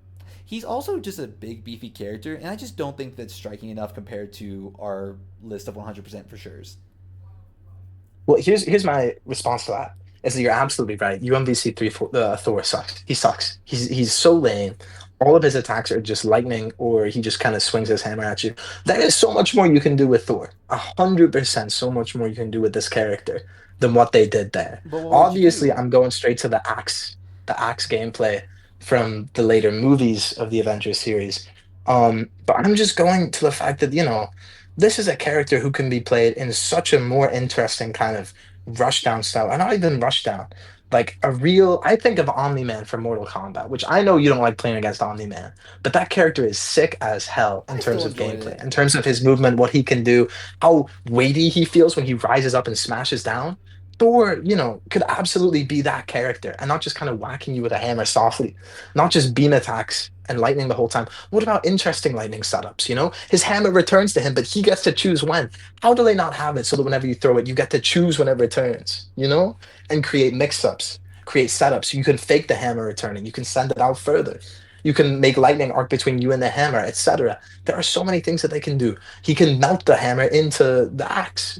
He's also just a big, beefy character, and I just don't think that's striking enough compared to our list of 100% for sure's. Well, here's my response to that. is that you're absolutely right. UMVC 3 Thor sucks. He sucks. He's so lame. All of his attacks are just lightning, or he just kind of swings his hammer at you. There is so much more you can do with Thor. 100% so much more you can do with this character than what they did there. But what would you Obviously, do? I'm going straight to the axe gameplay from the later movies of the Avengers series. But I'm just going to the fact that, this is a character who can be played in such a more interesting kind of rushdown style, and not even rushdown, like a real. I think of Omni Man from Mortal Kombat, which I know you don't like playing against Omni Man, but that character is sick as hell in I terms still of enjoyed gameplay, it. in terms of his movement, what he can do, how weighty he feels when he rises up and smashes down. Thor, could absolutely be that character and not just kind of whacking you with a hammer softly, not just beam attacks and lightning the whole time. What about interesting lightning setups? His hammer returns to him, but he gets to choose when. How do they not have it so that whenever you throw it, you get to choose whenever it turns, and create mix-ups, create setups. You can fake the hammer returning, you can send it out further. You can make lightning arc between you and the hammer, etc. There are so many things that they can do. He can melt the hammer into the axe.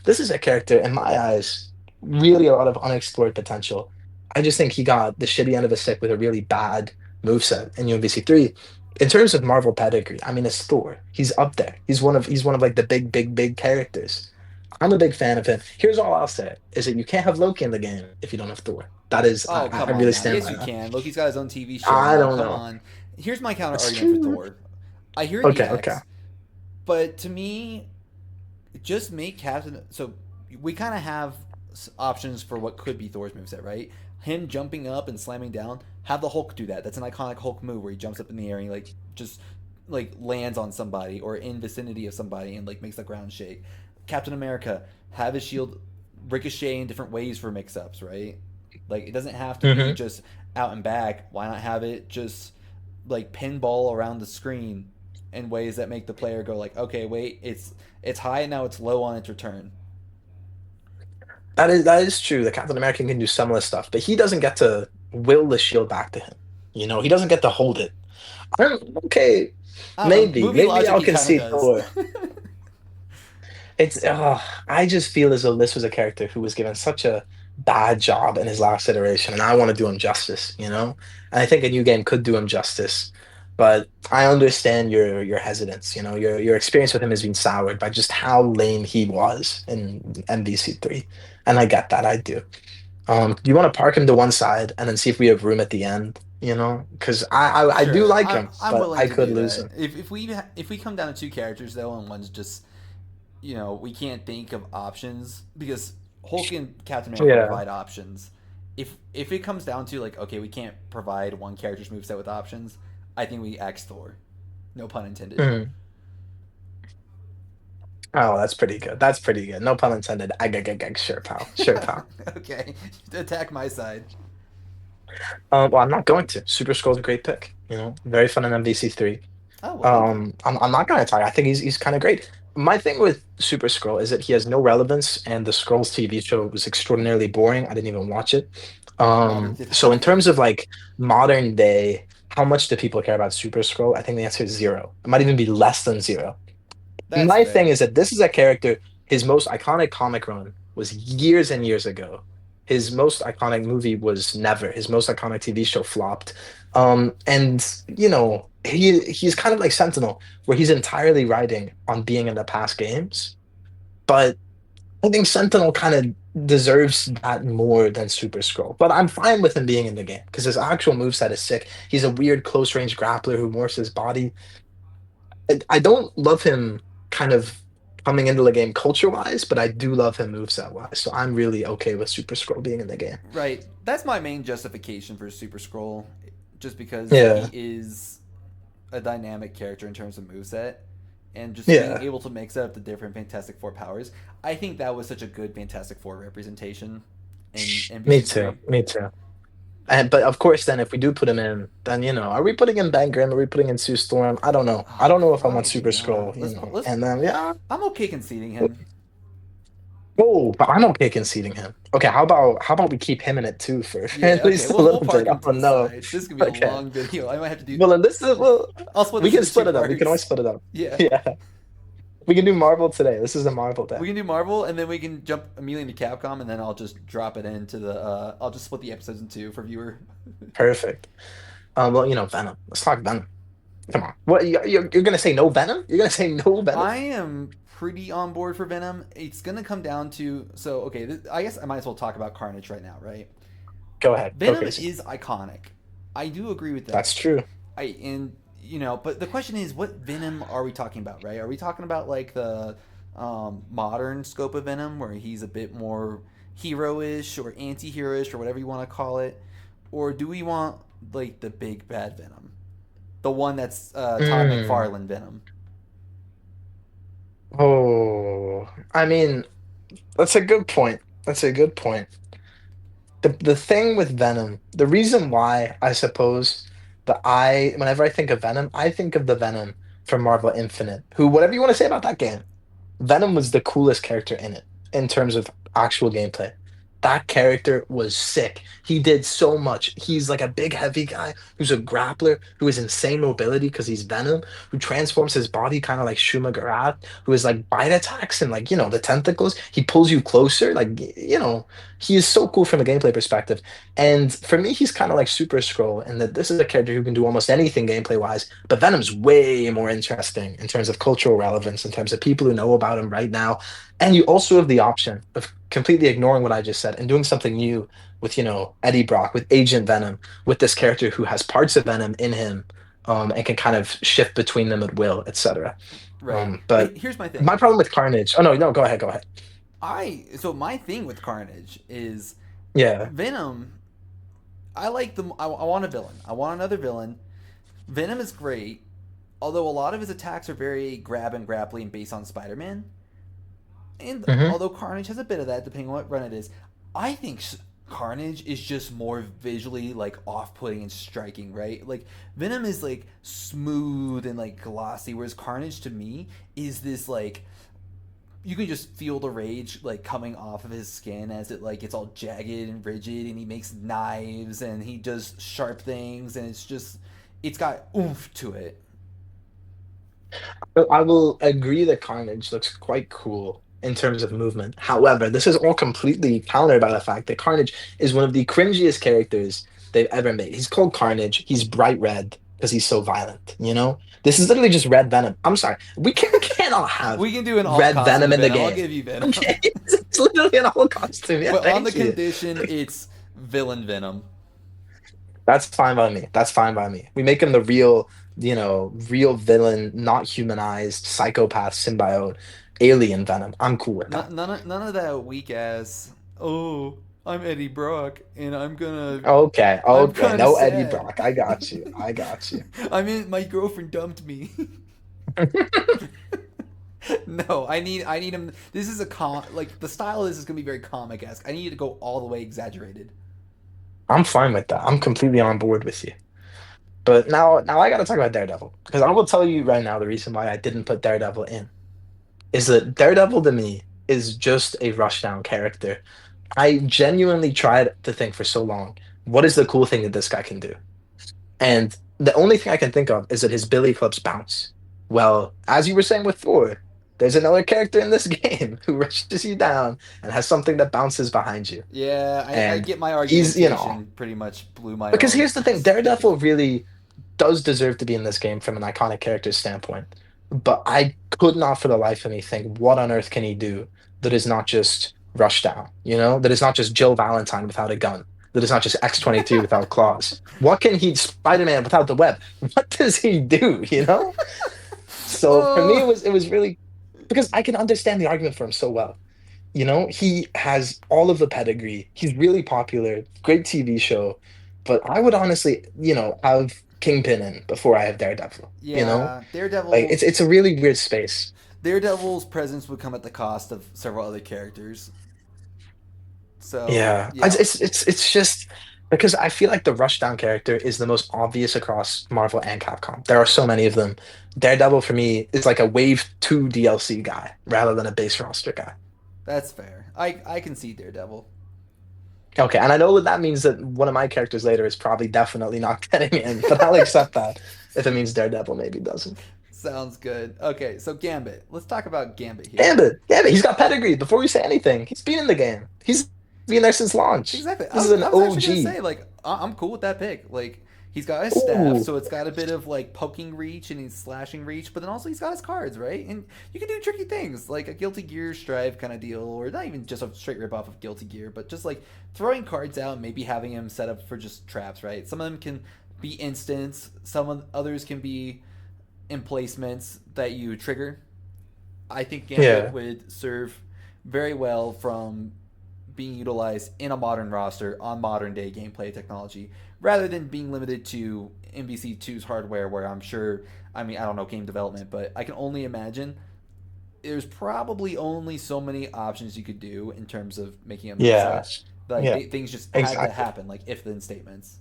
This is a character, in my eyes, really a lot of unexplored potential. I just think he got the shitty end of a stick with a really bad moveset in UMVC 3. In terms of Marvel pedigree, I mean, it's Thor. He's up there. He's one of like the big, big, big characters. I'm a big fan of him. Here's all I'll say is that you can't have Loki in the game if you don't have Thor. That is, Oh, I come on really now. stand Yes, by you that. can. Loki's got his own TV show I now. don't Come know. on. Here's my counter That's argument for true. Thor. I hear the Okay, okay. X, but to me, just make Captain. So we kind of have options for what could be Thor's moveset, right? Him jumping up and slamming down. Have the Hulk do that. That's an iconic Hulk move where he jumps up in the air and he like just like lands on somebody or in vicinity of somebody and like makes the ground shake. Captain America have his shield ricochet in different ways for mix-ups, right? Like it doesn't have to be Hmm. just out and back. Why not have it just like pinball around the screen in ways that make the player go like, okay, wait, it's high and now it's low on its return. That is true. The Captain American can do similar stuff, but he doesn't get to will the shield back to him. He doesn't get to hold it. I'm okay. I don't know. Maybe, Movie maybe logic, I'll he kind of concede does. Thor. I just feel as though this was a character who was given such a bad job in his last iteration, and I want to do him justice. And I think a new game could do him justice, but I understand your hesitance. Your experience with him has been soured by just how lame he was in MVC 3, and I get that. I do. Do you want to park him to one side and then see if we have room at the end? Because I do Sure, like I'm him, I'm but willing I to could do lose that. him. If we come down to two characters though, and one's just we can't think of options because Hulk and Captain America Yeah. provide options. If it comes down to like okay, we can't provide one character's moveset with options, I think we axe Thor. No pun intended. Mhm. Oh, that's pretty good. That's pretty good. No pun intended. Sure, pal. Sure, pal. Okay, attack my side. Well, I'm not going to. Super Skull's a great pick. Very fun in MVC 3. Oh well, thank you. I'm not going to tell you. I think he's kind of great. My thing with Super Skrull is that he has no relevance, and the Skrulls TV show was extraordinarily boring. I didn't even watch it. Neither did So I. in terms of like modern day, how much do people care about Super Skrull? I think the answer is zero. It might even be less than zero. That's My thing fair. is that this is a character, his most iconic comic run was years and years ago. His most iconic movie was Never. His most iconic TV show flopped. And he's kind of like Sentinel, where he's entirely riding on being in the past games. But I think Sentinel kind of deserves that more than Super Skrull. But I'm fine with him being in the game because his actual moveset is sick. He's a weird close range grappler who morphs his body. I don't love him kind of coming into the game culture wise, but I do love him moveset wise. So I'm really okay with Super Scroll being in the game. Right. That's my main justification for Super Scroll, just because he Yeah, is a dynamic character in terms of moveset, and just being yeah, able to mix up the different Fantastic Four powers. I think that was such a good Fantastic Four representation in me too, MVC3. me too. And but of course, then if we do put him in, then are we putting in Ben Grimm? Are we putting in Sue Storm? I don't know. I don't know if I want Probably Super Scroll. not. Let's. And then yeah, I'm okay conceding him. oh, but I'm okay conceding him. Okay, how about we keep him in it too for at Yeah. Okay. least a We'll little park bit? him to Oh the no. side. This is gonna be a Okay. long video. I might have to do. Well, then this is well, I'll split we this can into two split it up. We can always parts. split it up. Yeah. Yeah. We can do Marvel today. This is a Marvel We day. can do Marvel, and then we can jump immediately into Capcom, and then I'll just drop it into the. I'll just split the episodes in two for viewer. Perfect. Well, Venom. Let's talk Venom. Come on. What you're gonna say no Venom? You're gonna say no Venom? I am pretty on board for Venom. It's gonna come down to okay. I guess I might as well talk about Carnage right now, right? Go ahead. Go Venom crazy. is iconic. I do agree with that. That's true. But the question is, what Venom are we talking about, right? Are we talking about like the modern scope of Venom, where he's a bit more hero-ish or anti-hero-ish or whatever you want to call it, or do we want like the big bad Venom, the one that's Todd Mm. McFarlane Venom? Oh, I mean, that's a good point. That's a good point. The thing with Venom, the reason why I suppose that whenever I think of Venom, I think of the Venom from Marvel Infinite, who, whatever you want to say about that game, Venom was the coolest character in it in terms of actual gameplay. That character was sick. He did so much. He's like a big, heavy guy who's a grappler, who has insane mobility because he's Venom, who transforms his body kind of like Shuma Gorath, who is like bite attacks and like, the tentacles. He pulls you closer. He is so cool from a gameplay perspective. And for me, he's kind of like Super Scroll, and that this is a character who can do almost anything gameplay wise. But Venom's way more interesting in terms of cultural relevance, in terms of people who know about him right now. And you also have the option of completely ignoring what I just said and doing something new with, Eddie Brock, with Agent Venom, with this character who has parts of Venom in him, and can kind of shift between them at will, etc. Right. But But here's my thing. my problem with Carnage. Oh no, no, go ahead, go ahead. My thing with Carnage is Yeah. Venom. I like the. I want a villain. I want another villain. Venom is great, although a lot of his attacks are very grab and grappling based on Spider-Man. And Hmm. although Carnage has a bit of that, depending on what run it is, I think Carnage is just more visually like off-putting and striking, right? Like Venom is like smooth and like glossy, whereas Carnage to me is this like you can just feel the rage like coming off of his skin as it like it's all jagged and rigid, and he makes knives and he does sharp things, and it's got oomph to it. I will agree that Carnage looks quite cool in terms of movement. However, this is all completely countered by the fact that Carnage is one of the cringiest characters they've ever made. He's called Carnage. He's bright red because he's so violent, you know? This is literally just red Venom. I'm sorry. We cannot have We can do an all red Venom costume in the Venom. I'll game. give you Venom, Okay, it's literally an whole costume. Yeah, but on the thank you. condition it's villain Venom. That's fine by me. That's fine by me. We make him the real villain, not humanized, psychopath, symbiote, alien Venom. I'm cool with that. None of that weak ass. Oh, I'm Eddie Brock, and Okay, I'm okay. kind of No Eddie sad. Brock. I got you. I got you. My girlfriend dumped me. No, I need him. This is like the style of this is gonna be very comic esque. I need you to go all the way exaggerated. I'm fine with that. I'm completely on board with you. But now I gotta talk about Daredevil. Because I will tell you right now the reason why I didn't put Daredevil in is that Daredevil to me is just a rushdown character. I genuinely tried to think for so long, what is the cool thing that this guy can do? And the only thing I can think of is that his billy clubs bounce. Well, as you were saying with Thor, there's another character in this game who rushes you down and has something that bounces behind you. Yeah, I And get my he's, argumentation pretty much blew my because own here's the thing, thinking. Daredevil really does deserve to be in this game from an iconic character standpoint. But I could not for the life of me think what on earth can he do that is not just Rushdown, that is not just Jill Valentine without a gun, that is not just X-23 without claws. What can he, Spider-Man without the web? What does he do? So for me, it Oh, was it was really because I can understand the argument for him so well. He has all of the pedigree. He's really popular, great TV show. But I would honestly, have Kingpin in before I have Daredevil. yeah, Like it's a really weird space. Daredevil's presence would come at the cost of several other characters. So Yeah, it's yeah, it's it's, it's just because I feel like the Rushdown character is the most obvious across Marvel and Capcom. There are so many of them. Daredevil for me is like a Wave 2 DLC guy rather than a base roster guy. that's fair. I can see Daredevil. Okay, and I know that that means that one of my characters later is probably definitely not getting in, but I'll accept that if it means Daredevil maybe doesn't. Sounds good. Okay, so Gambit. Let's talk about Gambit here. Gambit. He's got pedigree. Before we say anything, he's been in the game. He's been there since launch. Exactly. This is an I was actually gonna OG. say like I'm cool with that pick. Like he's got his staff, Ooh, so it's got a bit of like poking reach and he's slashing reach, but then also he's got his cards, right? And you can do tricky things like a Guilty Gear Strive kind of deal, or not even just a straight rip off of Guilty Gear, but just like throwing cards out and maybe having him set up for just traps, right? Some of them can be instants, others can be emplacements that you trigger. I think Gambit yeah, would serve very well from being utilized in a modern roster on modern day gameplay technology rather than being limited to MVC2's hardware where I'm sure, I mean, I don't know game development, but I can only imagine there's probably only so many options you could do in terms of making a yeah, moveset. Like yeah, things just had to exactly. happen, like if then statements.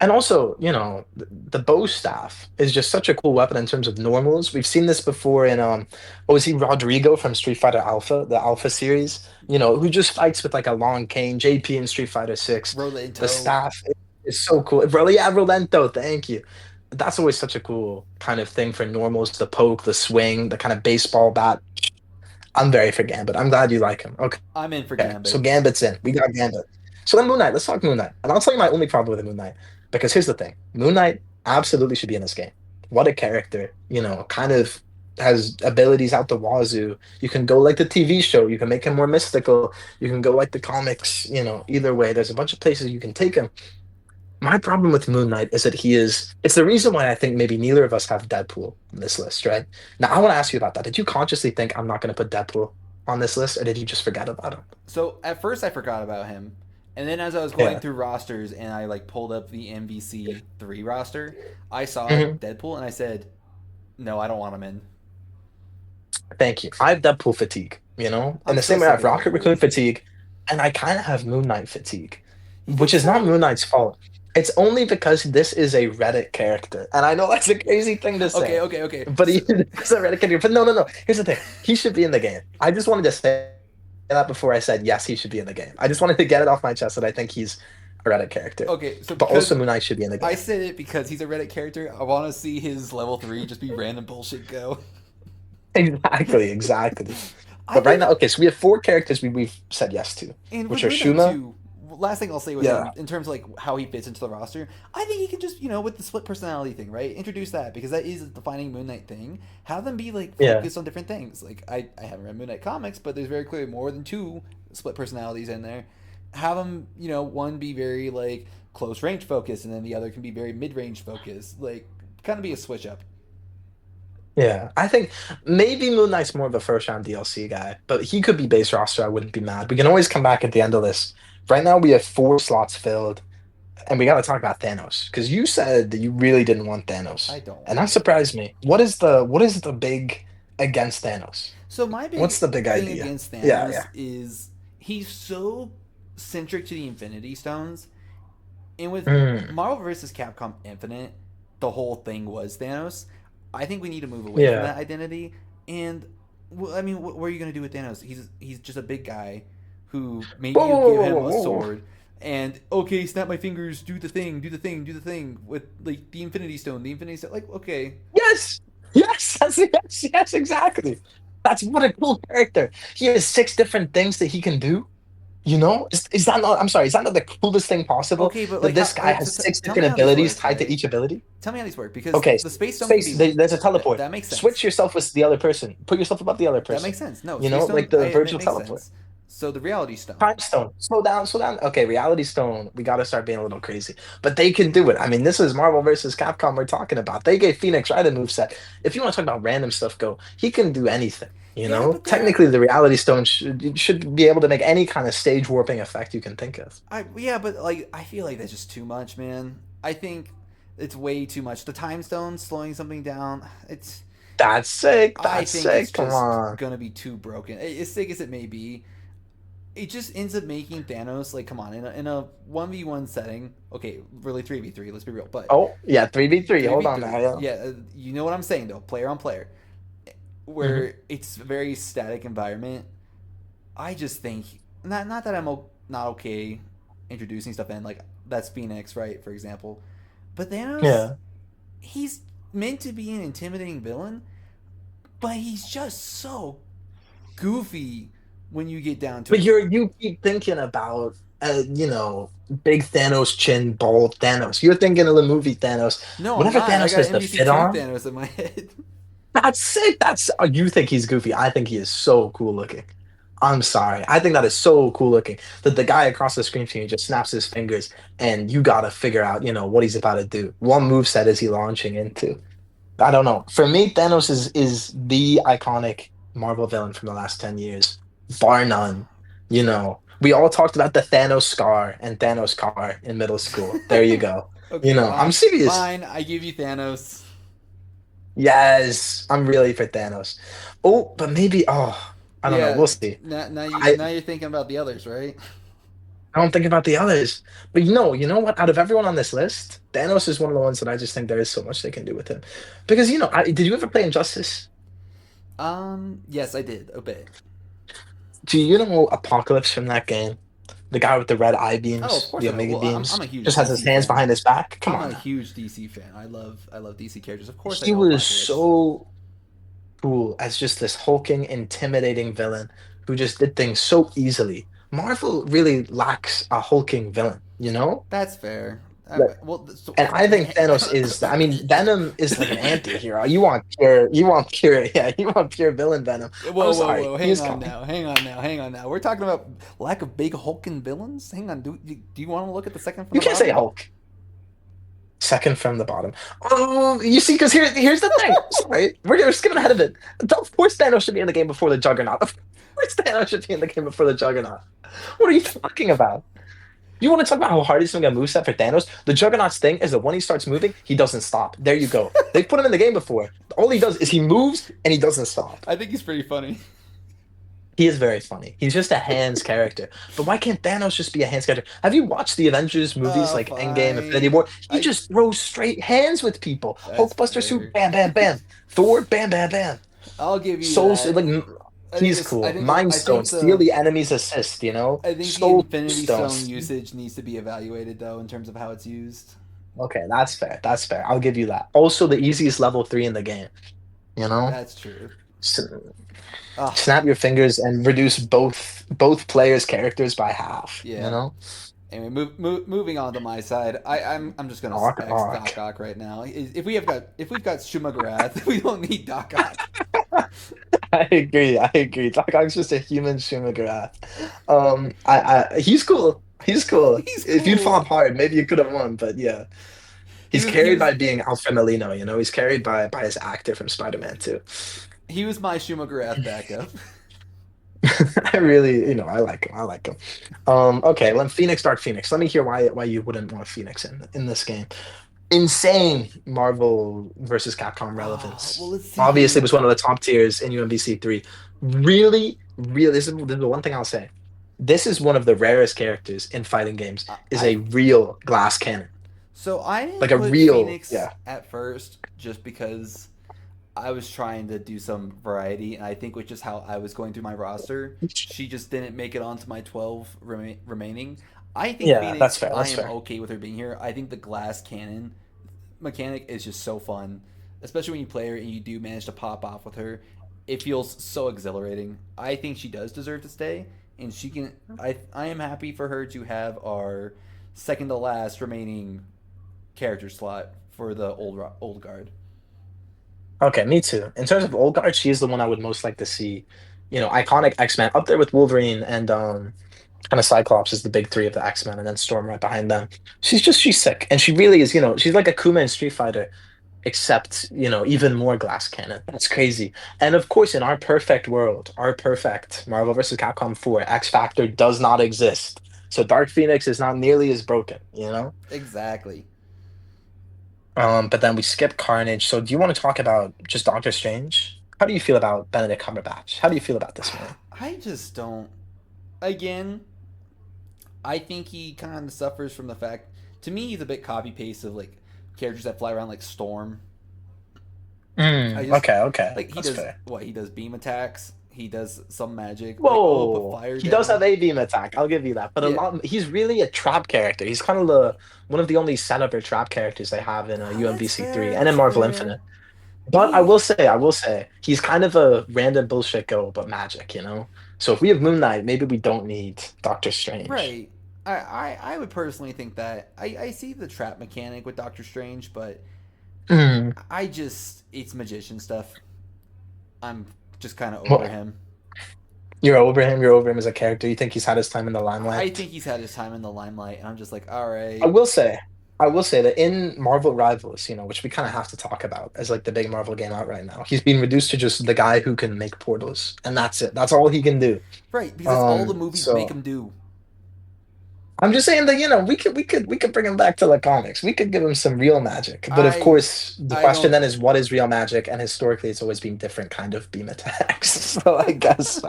And also, the bow staff is just such a cool weapon in terms of normals. We've seen this before in what was he, Rodrigo from Street Fighter Alpha, the Alpha series, who just fights with like a long cane, JP in Street Fighter 6. Roll it in The tow. staff is so cool. Really, yeah, Rolento, thank you. That's always such a cool kind of thing for normals, the poke, the swing, the kind of baseball bat. I'm very for Gambit. I'm glad you like him. Okay. I'm in for Okay, so Gambit. Gambit's in. We got Gambit. So then Moon Knight. Let's talk Moon Knight. And I'll tell you my only problem with Moon Knight. Because here's the thing. Moon Knight absolutely should be in this game. What a character. Kind of has abilities out the wazoo. You can go like the TV show. You can make him more mystical. You can go like the comics. Either way, there's a bunch of places you can take him. My problem with Moon Knight is that it's the reason why I think maybe neither of us have Deadpool on this list, right? Now, I want to ask you about that. Did you consciously think I'm not going to put Deadpool on this list, or did you just forget about him? So at first I forgot about him, and then as I was going Yeah. through rosters and I like pulled up the MVC3 roster, I saw Mhm. Deadpool and I said, "No, I don't want him in." Thank you. I have Deadpool fatigue, in I'm the so same way I sick have of Rocket Raccoon Deadpool. fatigue, and I kind of have Moon Knight fatigue, which It's is not like Moon Knight's fault. It's only because this is a Reddit character. And I know that's a crazy thing to okay, say, okay, okay. but he So, is a Reddit character. But no, no, no. Here's the thing. He should be in the game. I just wanted to say that before I said yes, he should be in the game. I just wanted to get it off my chest that I think he's a Reddit character. okay, so But also because Moon Knight should be in the I game. said it because he's a Reddit character, I want to see his level 3 just be random bullshit go. Exactly, exactly. I But right think now, okay, so we have four characters we've said yes to, and which with are Moon Knight Shuma. too, last thing I'll say with Yeah. him in terms of like how he fits into the roster, I think he can just with the split personality thing, right? Introduce that because that is a defining Moon Knight thing. Have them be like Yeah. focused on different things. Like I haven't read Moon Knight comics, but there's very clearly more than two split personalities in there. Have them, one be very like close range focused, and then the other can be very mid range focused. Like kind of be a switch up. Yeah. I think maybe Moon Knight's more of a first round DLC guy, but he could be base roster. I wouldn't be mad. We can always come back at the end of this. Right now, we have four slots filled, and we got to talk about Thanos because you said that you really didn't want Thanos, I don't and want that Thanos. surprised me. What is the big against Thanos? So my What's big the big thing idea? against Yeah, Thanos yeah. is he's so centric to the Infinity Stones, and with Mm, Marvel vs. Capcom Infinite, the whole thing was Thanos. I think we need to move away from yeah. that identity. And well, I mean, what are you going to do with Thanos? He's just a big guy who maybe Whoa, you whoa, give whoa, him whoa, a whoa, whoa. sword and okay, snap my fingers, do the thing, do the thing, do the thing with like the Infinity Stone, the Infinity Stone. Like okay, Yes, yes, yes, exactly. That's what a cool character. He has six different things that he can do. Is that not? I'm sorry. Is that not the coolest thing possible? okay, but That like this how? guy Okay, so has six tell me different how these abilities work, tied to right? each ability. Tell me how these work because Okay, the space stone can space. be There's a teleport. that makes Switch sense. yourself with the other person. Put yourself above the other That person. makes sense. No, space Like stone the I admit virtual makes teleport. sense. So the reality stone. Time stone. Slow down, slow down. Okay, reality stone. We got to start being a little crazy, but they can do it. I mean, this is Marvel versus Capcom we're talking about. They gave Phoenix Wright a move set. If you want to talk about random stuff, go. He can do anything. Yeah, but there Technically, the reality stone should be able to make any kind of stage warping effect you can think of. yeah, but like I feel like that's just too much, man. I think it's way too much. The time stone slowing something down, it's That's sick. I That's think it's sick. Come just on. gonna be too broken. As sick as it may be, it just ends up making Thanos like, come on, in a 1v1 setting. Okay, really 3v3. Let's be real, but Oh, yeah, 3v3. three Hold v on now. three. Yeah. Yeah, you know what I'm saying though. Player on player, hmm where it's a very static environment. I just think not that not okay introducing stuff in like that's Phoenix, right? For example, but Thanos, Yeah. he's meant to be an intimidating villain, but he's just so goofy when you get down to But it. you keep thinking about big Thanos chin, bald Thanos. You're thinking of the movie Thanos. No, I'm Whatever not. I Thanos got has the NBC fit Two on, Thanos in my head. that's sick. That's you think he's goofy. I think he is so cool looking. I'm sorry. I think that is so cool looking. That the guy across the screen from you just snaps his fingers and you gotta figure out, what he's about to do. What move set is he launching into? I don't know. For me, Thanos is the iconic Marvel villain from the last 10 years, bar none. We all talked about the Thanos scar and Thanos car in middle school. There you go. Okay, I'm fine, serious. fine. I give you Thanos. Yes, I'm really for Thanos. Oh, but maybe, I don't know. Yeah. We'll see. Now I you're thinking about the others, right? I don't think about the others. But you know what? Out of everyone on this list, Thanos is one of the ones that I just think there is so much they can do with him. Because, did you ever play Injustice? Yes, I did a bit. Do you know Apocalypse from that game? The guy with the red eye Oh, of beams, course the I know. Omega Well, I'm beams, a huge just has his DC hands fan. behind his back. Come I'm on a now. huge DC fan. I love DC characters. Of course I He know was Apocalypse. so cool as just this hulking, intimidating villain who just did things so easily. Marvel really lacks a hulking villain, you know? That's fair. Like, Well, so, and I think Thanos is, I mean, Venom is like an anti-hero. You want pure, yeah, you want pure villain Venom. I'm sorry. whoa! He Hang is on kind. now, hang on now. We're talking about lack of big hulking villains. Hang on, do you want to look at the second from You the can't say bottom? Hulk. Second from the bottom. Oh, you see, because here's the thing. Sorry, we're skipping ahead of it. Of course, Thanos should be in the game before the Juggernaut. Of course, Thanos should be in the game before the Juggernaut. What are you talking about? You want to talk about how hard he's doing a moveset for Thanos? The Juggernaut's thing is that when he starts moving, he doesn't stop. There you go. They've put him in the game before. All he does is he moves and he doesn't stop. I think he's pretty funny. He is very funny. He's just a hands character. But why can't Thanos just be a hands character? Have you watched the Avengers movies like Endgame, Infinity Fine. War? He I just throws straight hands with people. That's Hulkbuster suit, fair. bam, bam, bam. Thor, bam, bam, bam. I'll give you So, that. he's cool. Mind I Stone, think steal the enemy's assist, I think the Soul Infinity Stone Stones. usage needs to be evaluated though in terms of how it's used. Okay, that's fair. That's fair. I'll give you that. Also, the easiest level 3 in the game, you know? That's true. S- Ah, Snap your fingers and reduce both players' characters by half, yeah. Anyway, moving on to my side. I'm just gonna Arc, X Doc arc. Ock right now. If we've got Shumagarath, we don't need Doc Ock. I agree. I agree. Doc Ock's just a human Shumagorath. He's cool. He's cool. He's If you'd cool. fought hard, maybe you could have won. But yeah, He he's was he carried was by being Alfred Molino. He's carried by his actor from Spider-Man too. he was my Shumagarath backup. I really, I like him. I like him. Okay, let Phoenix, Dark Phoenix. Let me hear why you wouldn't want Phoenix in this game. Insane Marvel versus Capcom Ah, well, relevance. let's see Obviously, it here. was one of the top tiers in UMBC 3. Really, really, this is the one thing I'll say. This is one of the rarest characters in fighting games, is I a real glass cannon. So I Like didn't a put real, Phoenix yeah. at first just because I was trying to do some variety, and I think with just how I was going through my roster, she just didn't make it onto my 12 remaining. I think Yeah, that's Phoenix, fair. I That's am fair. okay with her being here. I think the glass cannon mechanic is just so fun, especially when you play her and you do manage to pop off with her. It feels so exhilarating. I think she does deserve to stay, and she can. I am happy for her to have our second to last remaining character slot for the old guard. Okay, me too. In terms of old guard, she is the one I would most like to see. Iconic X-Men up there with Wolverine and kind of Cyclops is the big three of the X-Men, and then Storm right behind them. She's sick, and she really is. She's like a Kuma in Street Fighter, except even more glass cannon. That's crazy. And of course, in our perfect world, our perfect Marvel vs. Capcom 4, X Factor does not exist. So Dark Phoenix is not nearly as broken. Exactly. But then we skip Carnage. So do you want to talk about just Doctor Strange? How do you feel about Benedict Cumberbatch? How do you feel about this man? I just don't. Again, I think he kind of suffers from the fact. To me, he's a bit copy paste of like characters that fly around like Storm. I just Okay, okay. like he That's does fair. what he does beam attacks. He does some magic, like oh, put Whoa, fire he does down. have a beam attack. I'll give you that. But a Yeah, lot, he's really a trap character. He's kind of the one of the only setup or trap characters they have in that's UMVC 3 fair. and in That's Marvel fair. Infinite. But He I will say, he's kind of a random bullshit go, but magic, you know? So if we have Moon Knight, maybe we don't need Doctor Strange. right. I would personally think that I see the trap mechanic with Doctor Strange, but Hmm. I just it's magician stuff. I'm just kind of over Well, him. you're over him. You're over him as a character. You think he's had his time in the I limelight? think he's had his time in the limelight, and I'm just like, all I right, will say, I will say that in Marvel Rivals, which we kind of have to talk about as like the big Marvel game out right now, he's been reduced to just the guy who can make portals, and that's it. That's all he can do. right, because that's all the movies make So him do. I'm just saying that, we could bring him back to the comics. We could give him some real magic. But of I course, the I question don't. then is what is real magic? And historically it's always been different kind of beam attacks. So I guess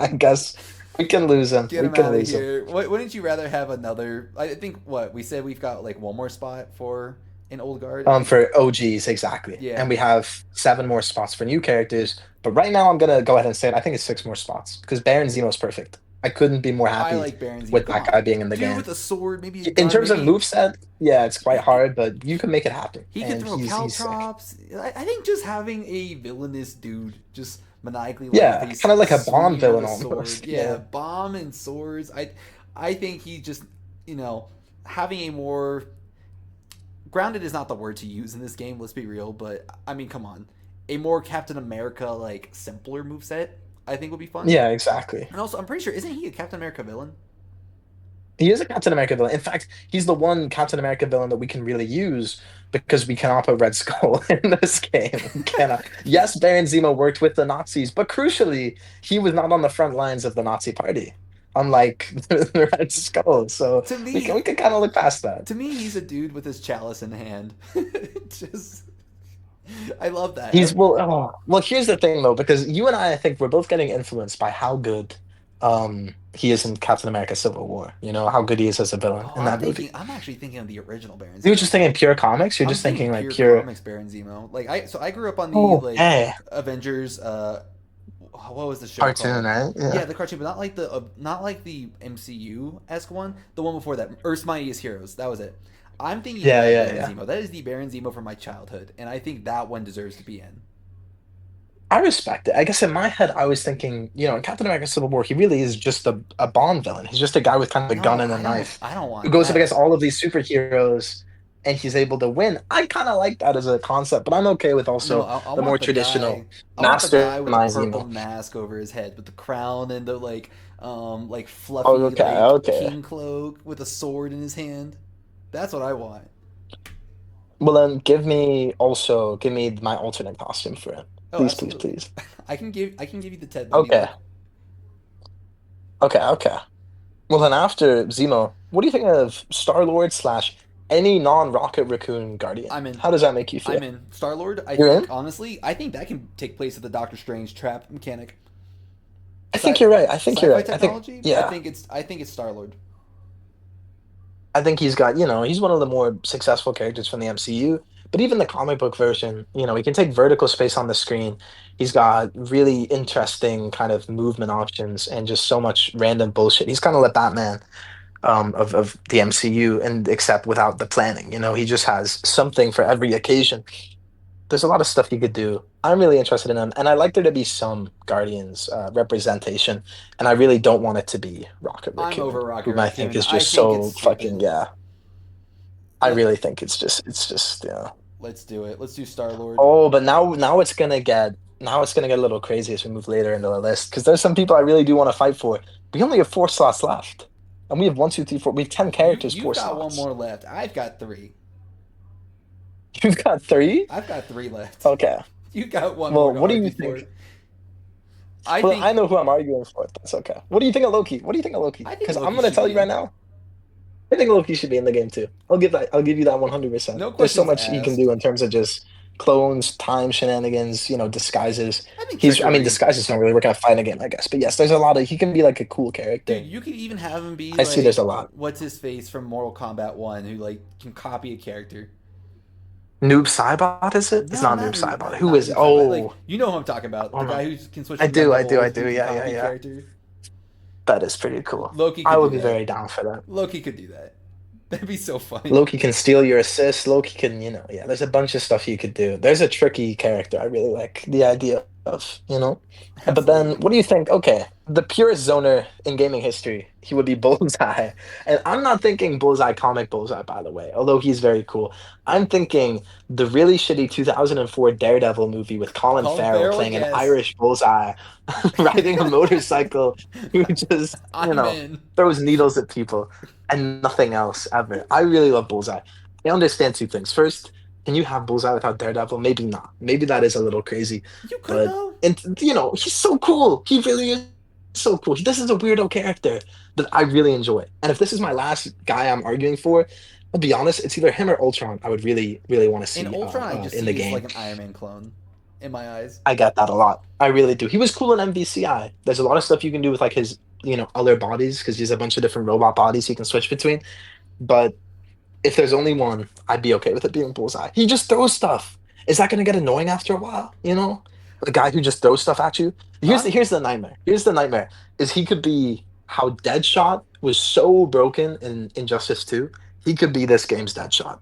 we can lose him. Get We him can out of lose him. here. Wouldn't you rather have another? I think what we said we've got like one more spot for an old guard. I think. For OGs, exactly. Yeah, And we have 7 more spots for new characters. But right now I'm gonna go ahead and say it. I think it's 6 more spots because Baron Zemo's perfect. I couldn't be more I happy like Baron Zemo. with Come that on, guy being in the dude game. with a sword, maybe a In gun, terms of maybe moveset, yeah, it's quite it, it, hard, but you can make it happen. he could And throw he's sick. caltrops. I think just having a villainous dude just maniacally laugh Yeah, and he's kind of like a Bond swinging with villain a sword. almost. Yeah, Yeah. bomb and swords. I think he just you know having a more grounded is not the word to use in this game. Let's be real, but I mean, come on, a more Captain America like simpler move set I think would be fun. Yeah, exactly. And also, I'm pretty sure isn't he a Captain America villain? He is a Captain America villain. In fact, he's the one Captain America villain that we can really use because we cannot put Red Skull in this game. We cannot. Yes, Baron Zemo worked with the Nazis, but crucially, he was not on the front lines of the Nazi party, unlike the Red Skull. So to we me, can kind of look past that. he's a dude with his chalice in hand. Just, I love that. He's well. Here's the thing though, because you and I think we're both getting influenced by how good he is in Captain America: Civil War. You know how good he is as a villain Oh, in that movie. I'm actually thinking of the original Baron You're just Zemo. thinking pure comics. You're I'm just thinking thinking like pure pure. comics Baron Zemo. Like I grew up on the Oh, like hey, Avengers. What was the show cartoon, called? right? Yeah, Yeah. the cartoon, but not like the MCU esque one. The one before that, Earth's Mightiest Heroes. That was it. I'm thinking of Yeah, that yeah, Baron yeah. Zemo. That is the Baron Zemo from my childhood, and I think that one deserves to be in. I respect it. I guess in my head, I was thinking, in Captain America: Civil War, he really is just a Bond villain. He's just a guy with kind of a gun No, and a knife I don't who want goes up that. against all of these superheroes, and he's able to win. I kind of like that as a concept, but I'm okay with No, also I the more want the guy. traditional I want the guy with the mastermind purple Zemo. mask over his head, with the crown and the like Oh, fluffy okay, like okay. king cloak with a sword in his hand. That's what I want. Well, then give me my alternate costume for it. Oh, Please, please, absolutely. please. I can give you the Ted Bundy Okay, look. okay. Well, then after Zemo, what do you think of Star-Lord slash any non-Rocket Raccoon Guardian? I'm in. How does that make you I'm feel? in. Star Lord. I You're in? think honestly, I think that can take place at the Doctor Strange trap mechanic. I think you're right. I think you're Sci-fi right. technology. Yeah, I think it's Star Lord. I think he's one of the more successful characters from the MCU. But even the comic book version, he can take vertical space on the screen. He's got really interesting kind of movement options and just so much random bullshit. He's kind of like Batman of the MCU, and except without the planning. He just has something for every occasion. There's a lot of stuff he could do. I'm really interested in him, and I like there to be some Guardians representation. And I really don't want it to be Rocket I'm Raccoon, over Rocket whom I think Raccoon. is I just think it's so fucking stupid. yeah. I Let really think it's just yeah. Let's do it. Let's do Star Lord. Oh, but now it's gonna get a little crazy as we move later into the list because there's some people I really do want to fight for. We only have 4 slots left, and we have one, two, three, four. We have 10 characters, You've four got one slots. more left. I've got three. You've got 3. I've got three left. Okay. You got one more Well, to what do you argue for. think? I Well, I think know who I'm arguing for. That's okay. What do you think of Loki? What do you think of Loki? I think Because I'm Loki gonna should tell be you right in. now, I think Loki should be in the game too. I'll give you that 100%. No There's so questions much he can asked. do in terms of just clones, time I shenanigans, disguises. think I mean, trickery. disguises don't really work out fine again, I guess. But yes, there's a lot of, he can be like a cool Dude, character. you could even have him be I see there's like a lot. what's his face from Mortal Kombat 1 who like can copy a character. Noob Saibot, is it? It's No, not not Noob Noob, Saibot. not, Who not is it? Noob Saibot. Like Oh, you know who I'm talking about, oh the no. guy who can switch from young to I old. do, He can yeah, be yeah, yeah, copy yeah. character. That is pretty cool. Loki I could would do be that. very down for that. Loki could do that. That'd be so funny. Loki can steal your assist. Loki can, yeah, there's a bunch of stuff you could do. There's a tricky character I really like the idea of. But then Absolutely. what do you think? Okay, the purest zoner in gaming history, he would be Bullseye. And I'm not thinking Bullseye comic Bullseye, by the way, although he's very cool. I'm thinking the really shitty 2004 Daredevil movie with Colin Colin Farrell Farrell, playing an yes. Irish Bullseye riding a motorcycle who just, I'm in. throws needles at people and nothing else ever. I really love Bullseye. I understand two things. First, can you have Bullseye without Daredevil? Maybe not. Maybe that is a little crazy. You could But though. and he's so cool. He really is so cool. This is a weirdo character that I really enjoy. And if this is my last guy I'm arguing for, I'll be honest, it's either him or Ultron. I would really, really want to And see Ultron, I just in the see as like game. an Iron Man clone, in my eyes. I get that a lot. I really do. He was cool in MVCI. There's a lot of stuff you can do with like his, other bodies because he has a bunch of different robot bodies he can switch between. But if there's only one, I'd be okay with it being Bullseye. He just throws stuff. Is that going to get annoying after a while? The guy who just throws stuff at you. Here's the I'm, here's the nightmare. Here's the nightmare. Is he could be how Deadshot was so broken in Injustice 2. He could be this game's Deadshot.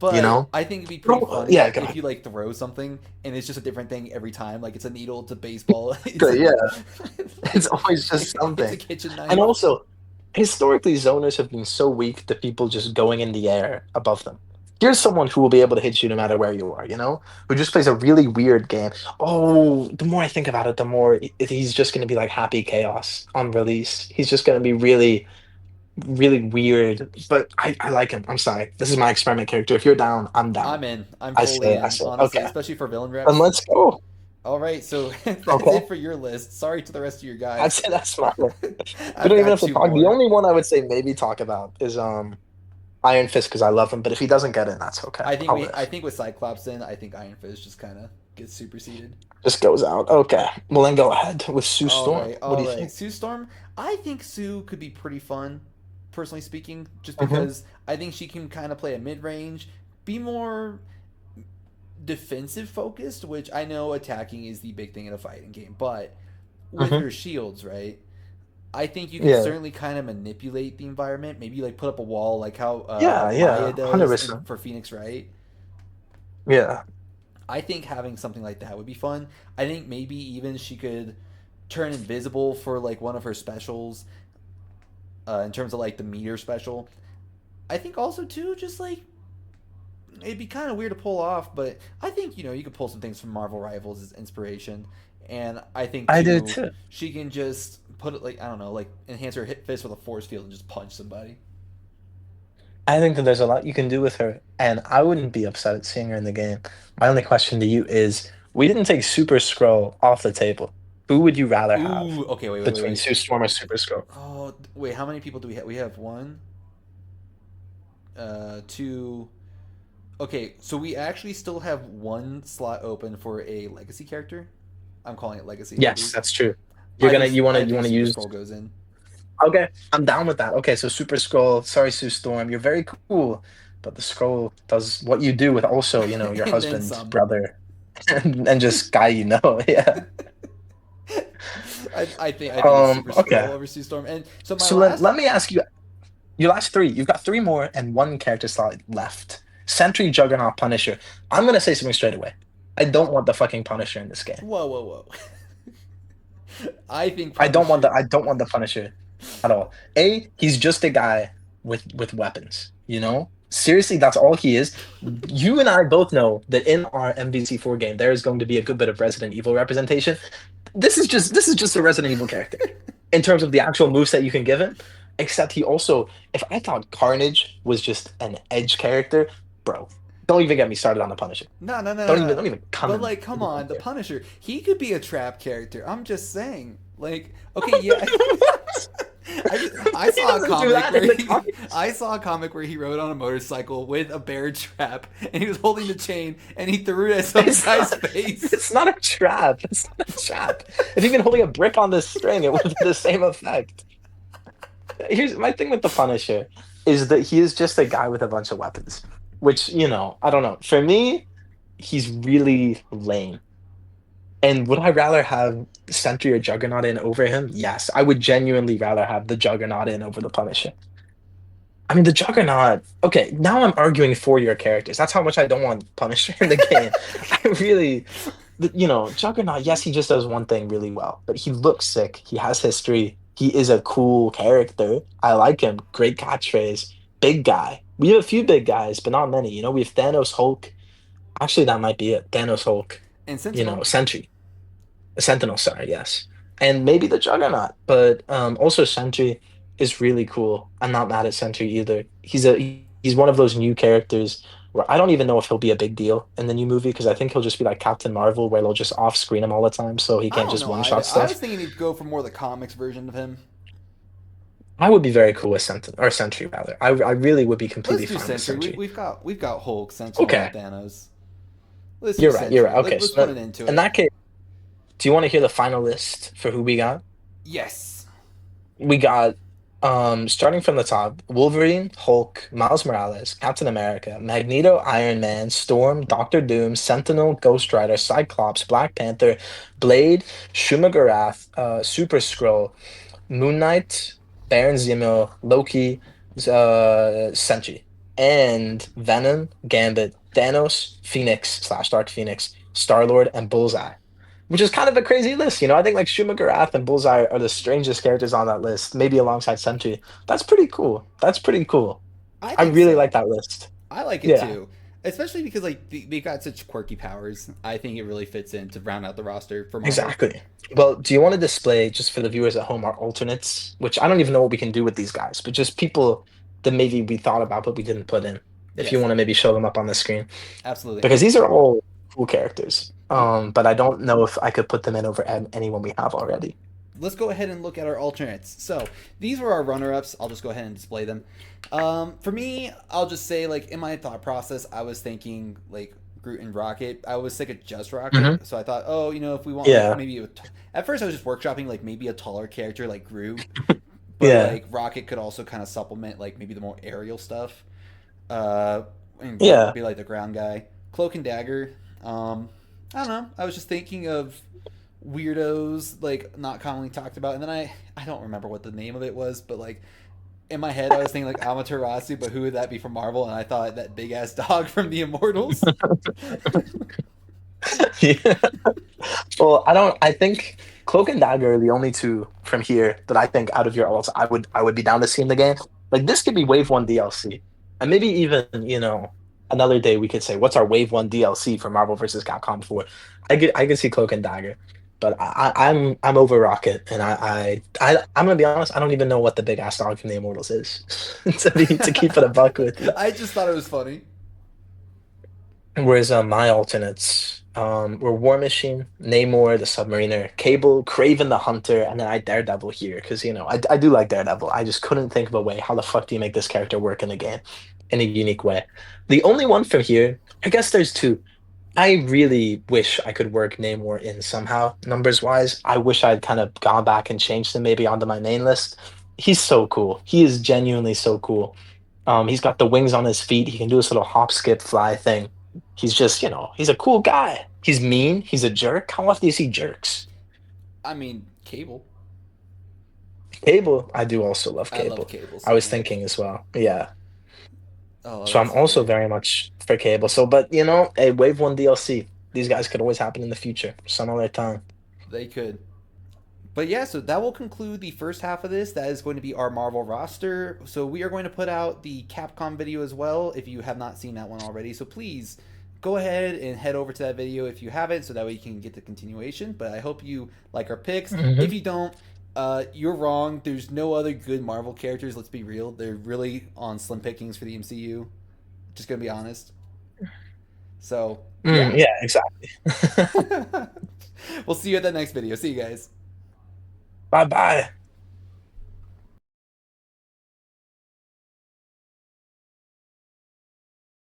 You but know? I think it'd be pretty Bro, funny yeah, go if ahead. you like throw something and it's just a different thing every time. Like it's a needle, it's a baseball, it's Good, a, yeah. It's it's always just it's a something. kitchen And knife. also, historically, zoners have been so weak to people just going in the air above them. Here's someone who will be able to hit you no matter where you are, who just plays a really weird game. Oh, the more I think about it, the more he's just going to be like happy chaos on release. He's just going to be really, really weird. But I like him. I'm sorry. This is my experiment character. If you're down, I'm down. I'm in. I'm I fully say, I in, say, honestly, okay. especially for villain Then reps. let's go. All right, so that's Okay. it for your list. Sorry to the rest of your I'd guys. say that's mine. We I've don't even got have to two talk. The more. only one I would say maybe talk about is Iron Fist because I love him, but if he doesn't get in, that's okay. I'll I live. think with Cyclops in, I think Iron Fist just kind of gets superseded. Just goes out. Okay. Well, then go ahead with Sue Storm. What do All you right. think? Sue Storm. I think Sue could be pretty fun, personally speaking, just Hmm. because I think she can kind of play a mid range, be more defensive focused, which I know attacking is the big thing in a fighting game, but with Hmm. her shields, right? I think you can Yeah. certainly kind of manipulate the environment. Maybe like put up a wall, like how Yeah. Maya Yeah. does in 100%. for Phoenix, right? Yeah. I think having something like that would be fun. I think maybe even she could turn invisible for like one of her specials, in terms of like the meteor special. I think also too, just like it'd be kind of weird to pull off, but I think you could pull some things from Marvel Rivals as inspiration, and I think I do too too. she can just put it like I don't know, like enhance her hit fist with a force field and just punch somebody. I think that there's a lot you can do with her, and I wouldn't be upset at seeing her in the game. My only question to you is, we didn't take Super Scroll off the table. Who would you rather have Ooh, okay, between wait. Sue Storm or Super Scroll? Oh, wait, how many people do we have? We have one, two. Okay, so we actually still have one slot open for a legacy character. I'm calling it legacy at Yes, least. that's true. You're gonna I you think wanna Super use. Scroll goes in, Okay, I'm down with that. Okay, so Super Scroll, sorry, Sue Storm, you're very cool, but the Scroll does what you do with also, your and then husband, some. brother, and just guy you know. Yeah. I think it's Super Scroll Okay. over Sea Storm. And so my So let last me ask you your last three. You've got three more and one character slot left. Sentry, Juggernaut, Punisher. I'm gonna say something straight away. I don't want the fucking Punisher in this game. whoa. I think I don't want the Punisher. I don't want the Punisher at all. A, he's just a guy with weapons, Seriously, that's all he is. You and I both know that in our MVC4 game, there is going to be a good bit of Resident Evil representation. This is just a Resident Evil character in terms of the actual moveset you can give him. Except he also, if I thought Carnage was just an edge character, bro, don't even get me started on the Punisher. No. Don't even come But in. like, come Don't on, even the there. Punisher. He could be a trap character. I'm just saying. Like, okay, yeah. I He saw a doesn't do comic that in where the he comics. I saw a comic where he rode on a motorcycle with a bear trap and he was holding the chain and he threw it at some It's guy's not. face. It's not a trap. It's not a trap. If you've been holding a brick on this string, it would have the same effect. Here's my thing with the Punisher is that he is just a guy with a bunch of weapons. which, I don't know. For me, he's really lame. And would I rather have Sentry or Juggernaut in over him? Yes, I would genuinely rather have the Juggernaut in over the Punisher. I mean, the Juggernaut. Okay, now I'm arguing for your characters. That's how much I don't want Punisher in the game. I really, Juggernaut. Yes, he just does one thing really well, but he looks sick. He has history. He is a cool character. I like him. Great catchphrase. Big guy. We have a few big guys, but not many. We have Thanos, Hulk. Actually, that might be it. Thanos, Hulk. And Sentinel. Sentry. Sentinel, sorry, yes. And maybe the Juggernaut, but also Sentry is really cool. I'm not mad at Sentry either. He's one of those new characters where I don't even know if he'll be a big deal in the new movie because I think he'll just be like Captain Marvel where they'll just off screen him all the time so he I can't don't just know one shot either. I was stuff. thinking he'd go for more the comics version of him. I would be very cool with Sentinel or Sentry rather. I really would be Let's completely do fine with Sentry. Sentry. We've got Hulk, Sentinel, and Okay, Thanos. Let's do you're right. You're Sentry. right. Okay, Let's so put it into in it. that case, do you want to hear the final list for who we got? Yes. We got starting from the top, Wolverine, Hulk, Miles Morales, Captain America, Magneto, Iron Man, Storm, Doctor Doom, Sentinel, Ghost Rider, Cyclops, Black Panther, Blade, Shumagarath, Super Skrull, Moon Knight, Baron Zemo, Loki, Sentry, and Venom, Gambit, Thanos, Phoenix slash Dark Phoenix, Star-Lord, and Bullseye. Which is kind of a crazy list. I think like Shumagarath and Bullseye are the strangest characters on that list, maybe alongside Sentry. That's pretty cool. That's pretty cool. I I think really so. like that list. I like it Yeah, too. Especially because like they got such quirky powers. I think it really fits in to round out the roster for Marvel. exactly. Well, do you want to display just for the viewers at home our alternates, which I don't even know what we can do with these guys, but just people that maybe we thought about but we didn't put in. If you Yes, want to maybe show them up on the screen, absolutely. because these are all cool characters. Y- But I don't know if I could put them in over anyone we have already. Let's go ahead and look at our alternates. So these were our runner-ups. I'll just go ahead and display them. For me, I'll just say like in my thought process, I was thinking like Groot and Rocket. I was sick of just Hmm. Rocket, so I thought, oh, if we want like Yeah, maybe at first I was just workshopping like maybe a taller character like Groot, but yeah, like Rocket could also kind of supplement like maybe the more aerial stuff. Uh, and Groot would yeah. be like the ground guy. Cloak and Dagger. I don't know. I was just thinking of weirdos like not commonly talked about, and then I don't remember what the name of it was, but like in my head I was thinking like Amaterasu, but who would that be from Marvel? And I thought that big ass dog from the Immortals. Yeah. Well, I think Cloak and Dagger are the only two from here that I think out of your alts I would be down to see in the game. Like this could be Wave 1 DLC. And maybe even, another day we could say, what's our Wave 1 DLC for Marvel versus Capcom 4? I could see Cloak and Dagger. But I'm over Rocket and I'm gonna be honest, I don't even know what the big ass dog from the Immortals is. To keep it a buck with you. I just thought it was funny. Whereas my alternates were War Machine, Namor the Submariner, Cable, Craven the Hunter, and then I Daredevil here because I do like Daredevil. I just couldn't think of a way. How the fuck do you make this character work in the game in a unique way? The only one from here, I guess there's two. I really wish I could work Namor in somehow, numbers wise. I wish I'd kind of gone back and changed him maybe onto my main list. He's so cool. He is genuinely so cool. He's got the wings on his feet. He can do this little hop, skip, fly thing. He's just, he's a cool guy. He's mean. He's a jerk. How often do you see jerks? I mean, Cable. Cable, I do also love I love Cable. Cable I so was much. thinking as well. Yeah. Oh, So I'm that's also great. very much for Cable. So, but a Wave 1 DLC. These guys could always happen in the future, some other time. They could. But yeah, so that will conclude the first half of this. That is going to be our Marvel roster. So we are going to put out the Capcom video as well if you have not seen that one already. So please go ahead and head over to that video if you haven't, so that way you can get the continuation. But I hope you like our picks. Hmm. If you don't, you're wrong. There's no other good Marvel characters. Let's be real. They're really on slim pickings for the MCU. Just gonna be honest. So yeah, Yeah, exactly. we'll see you at that next video. See you guys. Bye bye.